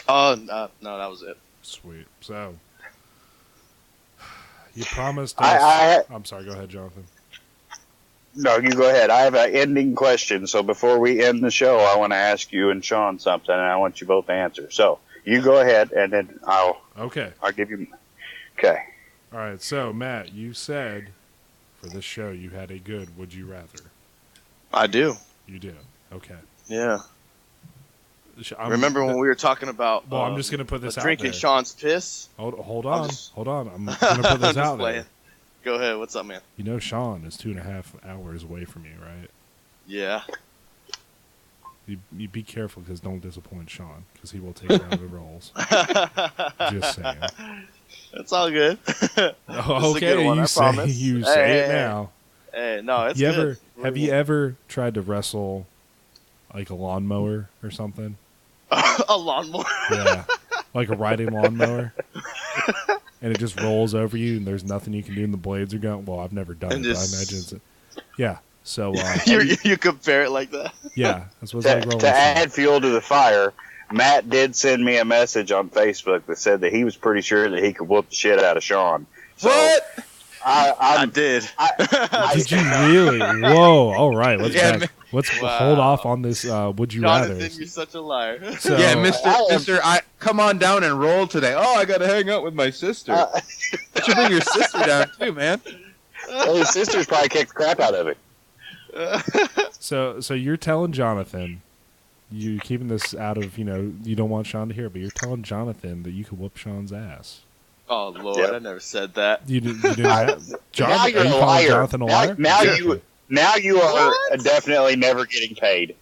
Speaker 4: No, that was it.
Speaker 1: Sweet. So, you promised us. I'm sorry. Go ahead, Jonathan.
Speaker 3: No, you go ahead. I have an ending question. So before we end the show, I want to ask you and Shawn something, and I want you both to answer. So you go ahead, and then I'll give you. Okay.
Speaker 1: All right. So Matt, you said for this show you had a good would you rather.
Speaker 4: I do.
Speaker 1: You do. Okay.
Speaker 4: Yeah. Remember when we were talking about?
Speaker 1: Well, I'm just going to put this out
Speaker 4: drinking
Speaker 1: there.
Speaker 4: Shawn's piss.
Speaker 1: Hold on. I'm going to put this out there.
Speaker 4: Go ahead. What's up, man?
Speaker 1: You know Shawn is 2.5 hours away from you, right?
Speaker 4: Yeah.
Speaker 1: You be careful, because don't disappoint Shawn, because he will take down the rolls. Just saying.
Speaker 4: It's all good.
Speaker 1: Okay,
Speaker 4: one,
Speaker 1: you say it now.
Speaker 4: Hey, no, it's good.
Speaker 1: Have you ever tried to wrestle like a lawnmower or something?
Speaker 4: A lawnmower?
Speaker 1: Yeah, like a riding lawnmower. And it just rolls over you, and there's nothing you can do, and the blades are going. Well, I've never done it, but I imagine it's. Yeah, so.
Speaker 4: You compare it like that?
Speaker 1: Yeah, that's what's like rolling.
Speaker 3: To add fuel to the fire, Matt did send me a message on Facebook that said that he was pretty sure that he could whoop the shit out of Shawn. So
Speaker 4: what? I did.
Speaker 1: Did you really? Whoa! All right, let's hold off on this. Would you rather?
Speaker 4: Jonathan, you're such a liar.
Speaker 2: So, yeah, Mister, come on down and roll today. Oh, I got to hang out with my sister. You should bring your sister down too, man.
Speaker 3: Well, his sister's probably kicked the crap out of it.
Speaker 1: So you're telling Jonathan, you're keeping this out of, you don't want Shawn to hear, but you're telling Jonathan that you could whoop Shawn's ass.
Speaker 4: Oh Lord,
Speaker 3: Yep.
Speaker 4: I never said that.
Speaker 1: You didn't have, John,
Speaker 3: Now
Speaker 1: are
Speaker 3: you're
Speaker 1: you
Speaker 3: a
Speaker 1: calling
Speaker 3: liar.
Speaker 1: Jonathan a liar?
Speaker 3: Now you are
Speaker 4: What?
Speaker 3: definitely never getting paid.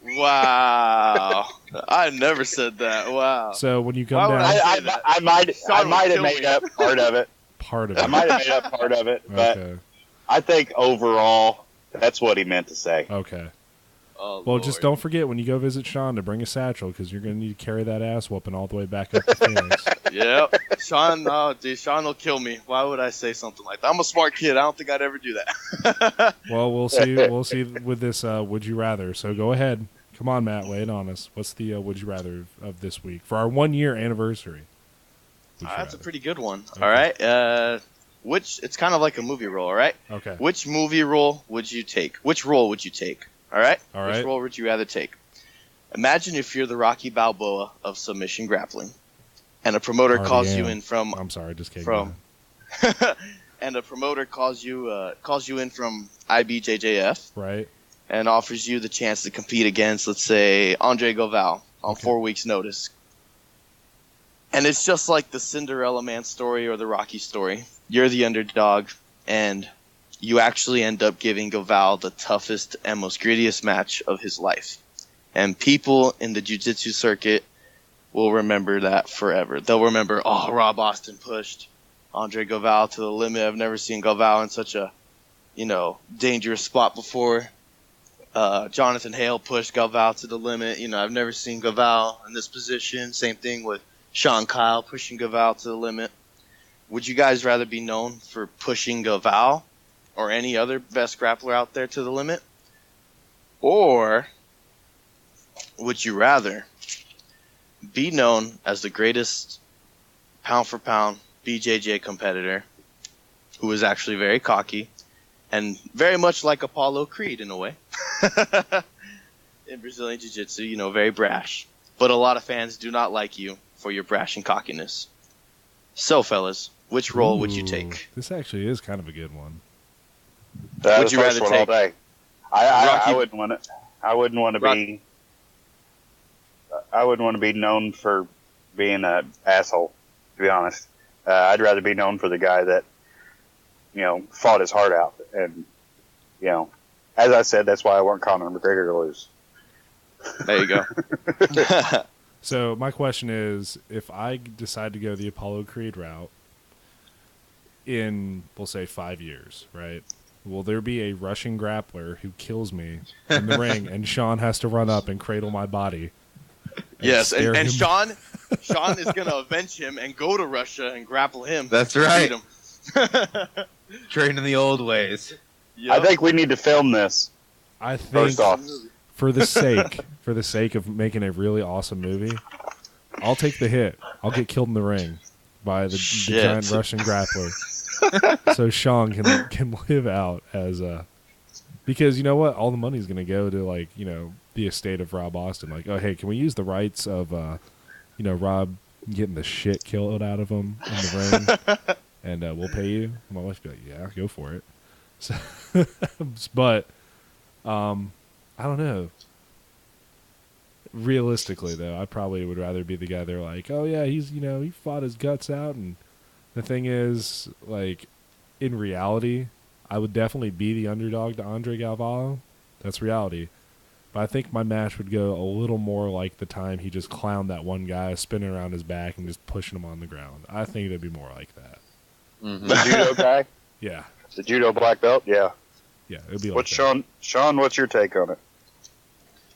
Speaker 4: Wow, I never said that. Wow.
Speaker 1: So when you
Speaker 4: Why
Speaker 1: come
Speaker 4: would
Speaker 1: down,
Speaker 4: say that?
Speaker 3: I might
Speaker 4: Sean would
Speaker 3: have
Speaker 4: kill
Speaker 3: made
Speaker 4: me.
Speaker 3: up part of it.
Speaker 1: part of
Speaker 3: I
Speaker 1: it.
Speaker 3: might have made up part of it, but
Speaker 1: Okay.
Speaker 3: I think overall that's what he meant to say.
Speaker 1: Okay.
Speaker 4: Oh,
Speaker 1: Well,
Speaker 4: Lord.
Speaker 1: just don't forget when you go visit Shawn to bring a satchel because you're going to need to carry that ass whooping all the way back up to Phoenix.
Speaker 4: Yep. Sean, no, dude, Sean will kill me. Why would I say something like that? I'm a smart kid. I don't think I'd ever do that.
Speaker 1: Well, we'll see. We'll see with this. Would you rather? So go ahead. Come on, Matt. Lay it on us. What's the would you rather of this week for our 1 year anniversary? Would you
Speaker 4: That's a
Speaker 1: rather?
Speaker 4: pretty good one.
Speaker 1: Okay.
Speaker 4: All right. It's kind of like a movie role, all right?
Speaker 1: Okay.
Speaker 4: Which movie role would you take? Which role would you take? All right?
Speaker 1: All
Speaker 4: Which
Speaker 1: right.
Speaker 4: role would you rather take? Imagine if you're the Rocky Balboa of submission grappling, and a promoter
Speaker 1: Already
Speaker 4: calls you
Speaker 1: am.
Speaker 4: in from
Speaker 1: I'm sorry. Just kidding.
Speaker 4: from, and a promoter calls you in from IBJJF
Speaker 1: Right.
Speaker 4: and offers you the chance to compete against, let's say, Andre Goval on
Speaker 1: Okay.
Speaker 4: 4 weeks' notice. And it's just like the Cinderella Man story or the Rocky story. You're the underdog, and you actually end up giving Goval the toughest and most grittiest match of his life. And people in the jiu-jitsu circuit will remember that forever. They'll remember, oh, Rob Austin pushed Andre Goval to the limit. I've never seen Goval in such a, dangerous spot before. Jonathan Hale pushed Goval to the limit. I've never seen Goval in this position. Same thing with Shawn Kyle pushing Goval to the limit. Would you guys rather be known for pushing Goval or any other best grappler out there to the limit? Or would you rather be known as the greatest pound-for-pound BJJ competitor who is actually very cocky and very much like Apollo Creed in a way in Brazilian Jiu-Jitsu, very brash. But a lot of fans do not like you for your brash and cockiness. So, fellas, which role would you
Speaker 1: Ooh,
Speaker 4: take?
Speaker 1: This actually is kind of a good one.
Speaker 3: That's
Speaker 4: Would you
Speaker 3: the first
Speaker 4: rather
Speaker 3: one all
Speaker 4: take
Speaker 3: day. I
Speaker 4: Rocky-
Speaker 3: wouldn't want it. I wouldn't want to be. I wouldn't want to be known for being an asshole. To be honest, I'd rather be known for the guy that fought his heart out, and as I said, that's why I want Conor McGregor to lose.
Speaker 4: There you go.
Speaker 1: So my question is, if I decide to go the Apollo Creed route in, we'll say, 5 years, right? Will there be a Russian grappler who kills me in the ring, and Shawn has to run up and cradle my body?
Speaker 4: Yes,
Speaker 1: stare
Speaker 4: and
Speaker 1: him-
Speaker 4: Shawn is going to avenge him and go to Russia and grapple him.
Speaker 2: That's
Speaker 4: to
Speaker 2: right.
Speaker 4: beat him.
Speaker 2: Training the old ways.
Speaker 3: I think we need to film this
Speaker 1: I think
Speaker 3: first off.
Speaker 1: for the sake of making a really awesome movie, I'll take the hit. I'll get killed in the ring by the
Speaker 4: Shit.
Speaker 1: giant Russian grappler, so Shawn can live out as a. Because you know what, all the money's going to go to the estate of Rob Austin. Like, oh hey, can we use the rights of Rob getting the shit killed out of him in the ring, and we'll pay you. And my wife would be like, yeah, go for it. So, but I don't know. Realistically, though, I probably would rather be the guy they're like, oh yeah, he's he fought his guts out, and the thing is, like, in reality, I would definitely be the underdog to Andre Galvao. That's reality. But I think my match would go a little more like the time he just clowned that one guy, spinning around his back and just pushing him on the ground. I think it'd be more like that.
Speaker 2: Mm-hmm.
Speaker 3: The judo guy,
Speaker 1: Yeah,
Speaker 3: the judo black belt. Yeah.
Speaker 1: it'd be like
Speaker 3: What's
Speaker 1: that.
Speaker 3: Shawn, what's your take on it?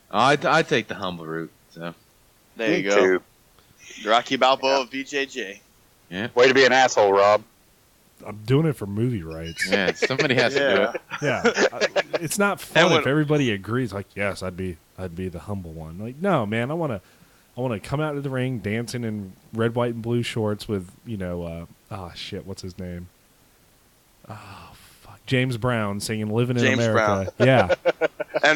Speaker 2: I take the humble route. So
Speaker 4: There
Speaker 3: Me
Speaker 4: you go.
Speaker 3: too.
Speaker 4: Rocky Balboa of BJJ.
Speaker 3: Way to be an asshole, Rob.
Speaker 1: I'm doing it for movie rights.
Speaker 2: yeah, somebody has to do it.
Speaker 1: Yeah, it's not fun
Speaker 4: And when-
Speaker 1: if everybody agrees. Like, yes, I'd be the humble one. Like, no, man, I want to come out to the ring dancing in red, white, and blue shorts with what's his name? Oh fuck, James Brown singing "Living in
Speaker 4: James
Speaker 1: America." Yeah,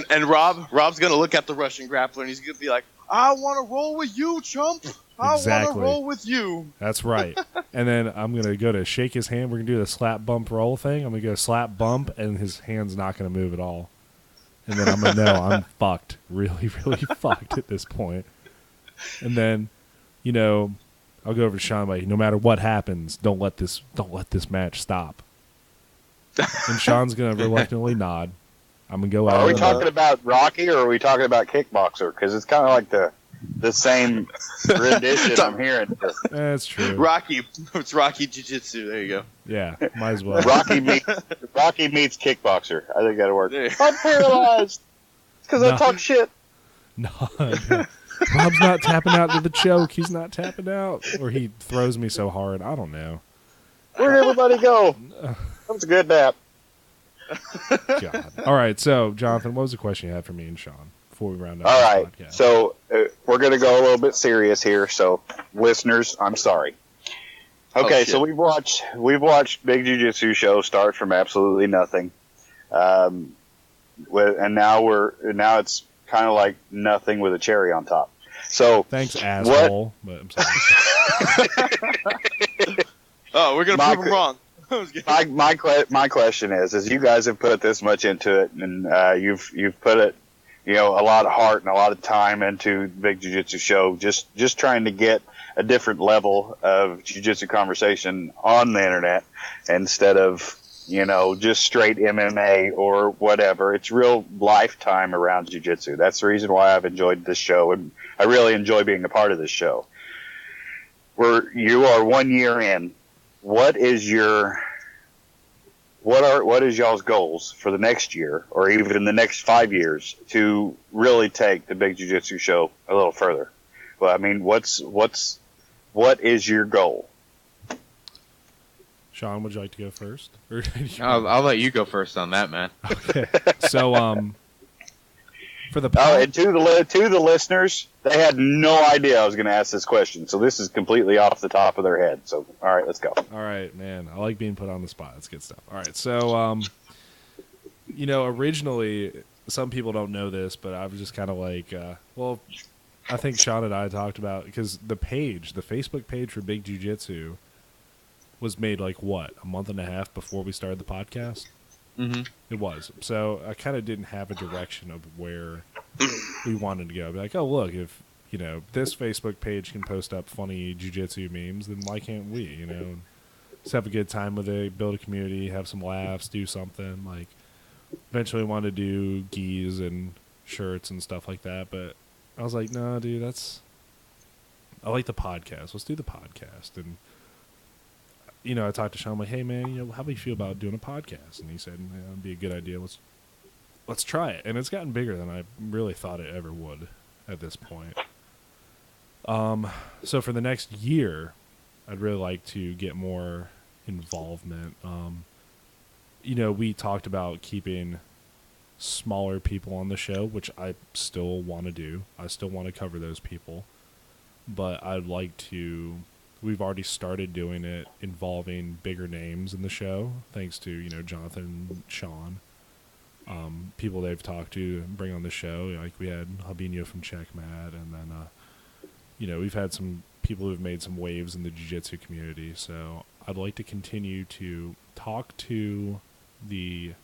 Speaker 4: And Rob's gonna look at the Russian grappler and he's gonna be like, I wanna roll with you, chump. I
Speaker 1: Exactly.
Speaker 4: wanna roll with you.
Speaker 1: that's right. And then I'm gonna go to shake his hand. We're gonna do the slap bump roll thing. I'm gonna go slap bump, and his hand's not gonna move at all. And then I'm gonna know I'm fucked, really, really fucked at this point. And then, I'll go over to Shawn like, no matter what happens, don't let this match stop. And Shawn's gonna reluctantly nod. I'm gonna go out.
Speaker 3: Are we talking about Rocky or are we talking about Kickboxer? Because it's kind of like the same rendition I'm hearing.
Speaker 1: That's true.
Speaker 4: It's Rocky Jiu Jitsu. There you go.
Speaker 1: Yeah, might as well.
Speaker 3: Rocky meets Kickboxer. I think that'll work. I'm paralyzed because I talk shit.
Speaker 1: No, Rob's not tapping out to the choke. He's not tapping out, or he throws me so hard. I don't know.
Speaker 3: Where'd everybody go? That was a good nap.
Speaker 1: God. All right, so Jonathan, what was the question you had for me and Shawn before we round up
Speaker 3: All
Speaker 1: this
Speaker 3: right,
Speaker 1: podcast?
Speaker 3: so we're going to go a little bit serious here. So, listeners, I'm sorry. Okay, so we've watched Big Jiu Jitsu show start from absolutely nothing, and now it's kind of like nothing with a cherry on top. So
Speaker 1: thanks, asshole. But I'm sorry.
Speaker 4: Oh, we're gonna prove him wrong.
Speaker 3: My question is you guys have put this much into it, and you've put it, a lot of heart and a lot of time into the Big Jiu Jitsu show, just trying to get a different level of Jiu Jitsu conversation on the internet instead of just straight MMA or whatever. It's real lifetime around Jiu Jitsu. That's the reason why I've enjoyed this show, and I really enjoy being a part of this show. You are 1 year in. What is y'all's goals for the next year or even the next 5 years to really take the Big Jiu Jitsu show a little further? Well, I mean, what is your goal?
Speaker 1: Shawn, would you like to go first?
Speaker 2: I'll let you go first on that, man.
Speaker 1: Okay. So, for the
Speaker 3: and to the listeners, they had no idea I was going to ask this question, so this is completely off the top of their head. So, all right, let's go.
Speaker 1: All right, man. I like being put on the spot. That's good stuff. All right, so, originally, some people don't know this, but I was just kind of like, I think Shawn and I talked about, because the Facebook page for Big Jiu Jitsu was made a month and a half before we started the podcast.
Speaker 2: Mm-hmm.
Speaker 1: It was. So I kind of didn't have a direction of where we wanted to go. I'd be like, oh, look, if, this Facebook page can post up funny jiu-jitsu memes, then why can't we, just have a good time with it, build a community, have some laughs, do something. Eventually wanted to do gis and shirts and stuff like that, but I was like, no, dude, I like the podcast. Let's do the podcast. And I talked to Shawn, like, hey, man, how do you feel about doing a podcast? And he said, it'd be a good idea. Let's try it. And it's gotten bigger than I really thought it ever would at this point. So for the next year, I'd really like to get more involvement. We talked about keeping smaller people on the show, which I still want to do. I still want to cover those people. But I'd like to... We've already started doing it involving bigger names in the show, thanks to, Jonathon and Shawn. People they've talked to bring on the show. Like we had Habinho from Checkmat, and then, we've had some people who've made some waves in the jiu-jitsu community. So I'd like to continue to talk to the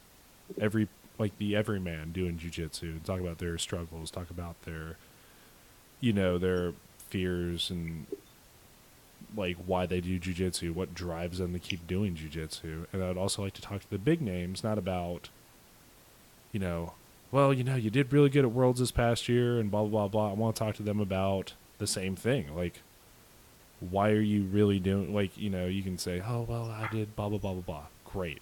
Speaker 1: everyman doing jiu-jitsu, talk about their struggles, talk about their, their fears and why they do jiu-jitsu, what drives them to keep doing jiu-jitsu. And I'd also like to talk to the big names, not about, you did really good at Worlds this past year and blah, blah, blah, blah. I want to talk to them about the same thing. Why are you really doing, you can say, oh, well, I did blah, blah, blah, blah, blah. Great.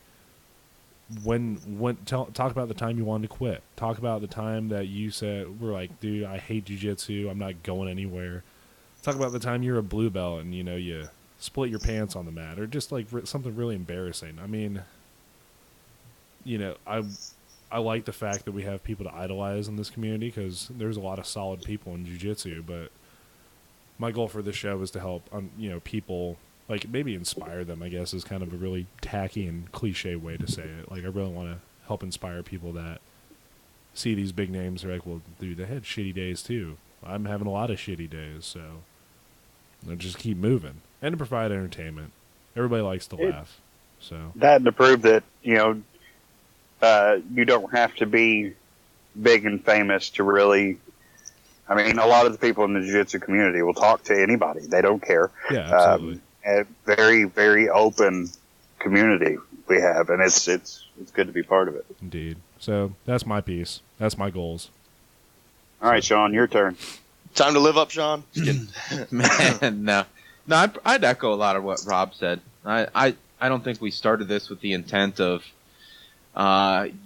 Speaker 1: Talk about the time you wanted to quit. Talk about the time that you said, we're like, dude, I hate jiu-jitsu. I'm not going anywhere. Talk about the time you're a blue belt and, you split your pants on the mat, or just something really embarrassing. I mean, I like the fact that we have people to idolize in this community, because there's a lot of solid people in jiu-jitsu, but my goal for this show is to help, people, maybe inspire them, I guess, is kind of a really tacky and cliche way to say it. I really want to help inspire people that see these big names. They're like, well, dude, they had shitty days too. I'm having a lot of shitty days, so just keep moving. And to provide entertainment. Everybody likes to laugh. So
Speaker 3: that, and to prove that, you don't have to be big and famous to really I mean, a lot of the people in the jiu-jitsu community will talk to anybody. They don't care.
Speaker 1: Yeah, absolutely.
Speaker 3: A very, very open community we have, and it's good to be part of it.
Speaker 1: Indeed. So that's my piece. That's my goals.
Speaker 3: All right, Shawn, your turn.
Speaker 4: Time to live up, Shawn. Just kidding.
Speaker 2: Man, no. I'd echo a lot of what Rob said. I don't think we started this with the intent of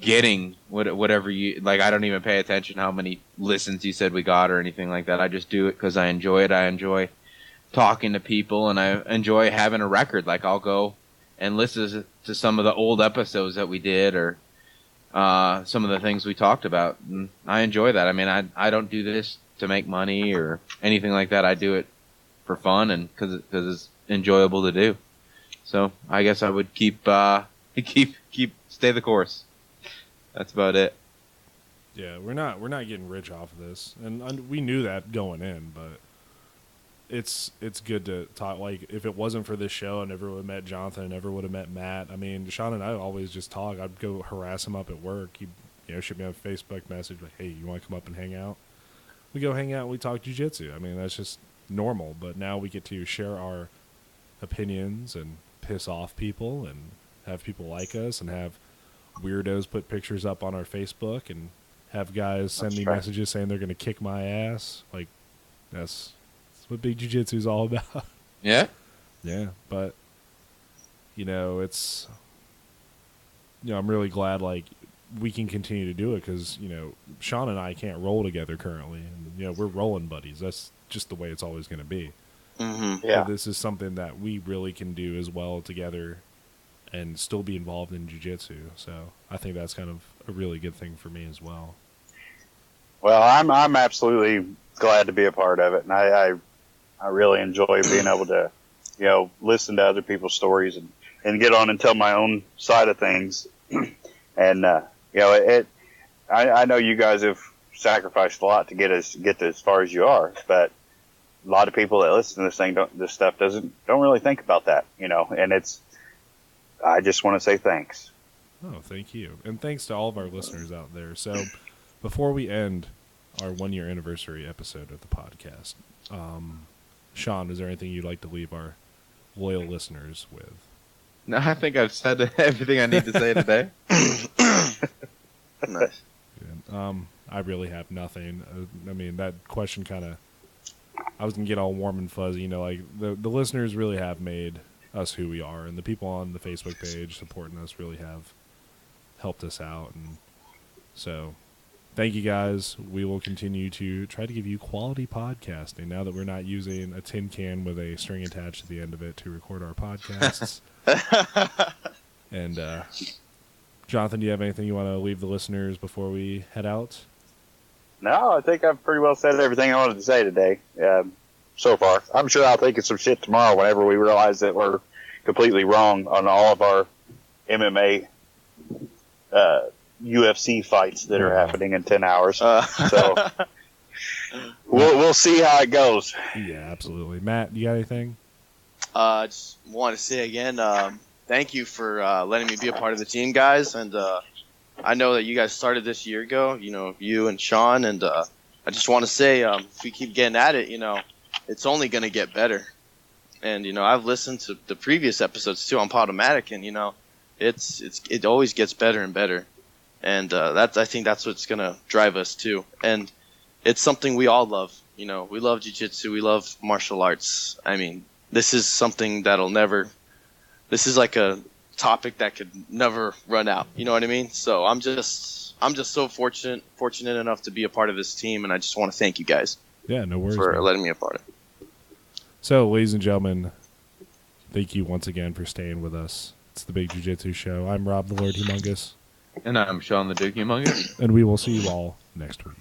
Speaker 2: getting whatever you like. I don't even pay attention how many listens you said we got or anything like that. I just do it because I enjoy it. I enjoy talking to people, and I enjoy having a record. Like, I'll go and listen to some of the old episodes that we did, or some of the things we talked about. And I enjoy that. I mean, I don't do this to make money or anything like that. I do it for fun and because it's enjoyable to do. So I guess I would keep stay the course. That's about it.
Speaker 1: Yeah, we're not getting rich off of this, and we knew that going in, but it's good to talk. Like, if it wasn't for this show, I never would have met Jonathan, I never would have met Matt. I mean, Shawn and I always just talk. I'd go harass him up at work. He'd shoot me a Facebook message like, "Hey, you want to come up and hang out?" We go hang out and we talk jiu-jitsu. I mean, that's just normal. But now we get to share our opinions and piss off people and have people like us and have weirdos put pictures up on our Facebook and have guys send me messages saying they're going to kick my ass. Like, that's what Big Jiu Jitsu is all about.
Speaker 2: Yeah?
Speaker 1: Yeah, but, it's, I'm really glad, like, we can continue to do it because, Shawn and I can't roll together currently. And, we're rolling buddies. That's just the way it's always going to be.
Speaker 4: Mm-hmm.
Speaker 3: Yeah.
Speaker 1: But this is something that we really can do as well together and still be involved in jiu-jitsu. So I think that's kind of a really good thing for me as well.
Speaker 3: Well, I'm absolutely glad to be a part of it, and I really enjoy being able to, listen to other people's stories and get on and tell my own side of things. And I know you guys have sacrificed a lot to get to as far as you are, but a lot of people that listen to this thing don't really think about that, and I just want to say thanks.
Speaker 1: Oh, thank you. And thanks to all of our listeners out there. So before we end our 1-year anniversary episode of the podcast, Shawn, is there anything you'd like to leave our loyal listeners with?
Speaker 2: No, I think I've said everything I need to say today.
Speaker 4: Nice.
Speaker 1: Yeah, I really have nothing. I mean, that question kind of, I was going to get all warm and fuzzy. Like the listeners really have made us who we are, and the people on the Facebook page supporting us really have helped us out. And so thank you guys. We will continue to try to give you quality podcasting now that we're not using a tin can with a string attached to the end of it to record our podcasts. And Jonathan, do you have anything you want to leave the listeners before we head out?
Speaker 3: No, I think I've pretty well said everything I wanted to say today. So far, I'm sure I'll think of some shit tomorrow whenever we realize that we're completely wrong on all of our MMA, UFC fights that are happening in 10 hours. So we'll see how it goes.
Speaker 1: Yeah, absolutely. Matt, you got anything?
Speaker 4: Just want to say again, thank you for letting me be a part of the team, guys. And I know that you guys started this year ago, you and Shawn. And I just want to say, if we keep getting at it, it's only going to get better. And, I've listened to the previous episodes too on Podomatic, and, it always gets better and better. And I think that's what's going to drive us too. And it's something we all love. We love jiu-jitsu. We love martial arts. I mean, this is something this is like a topic that could never run out. You know what I mean? So I'm just so fortunate enough to be a part of this team. And I just want to thank you guys.
Speaker 1: Yeah, no worries,
Speaker 4: for
Speaker 1: man.
Speaker 4: letting me a part of it.
Speaker 1: So, ladies and gentlemen, thank you once again for staying with us. It's the Big Jiu Jitsu Show. I'm Rob the Lord Humongous.
Speaker 2: And I'm Shawn the Duke Humongous.
Speaker 1: And we will see you all next week.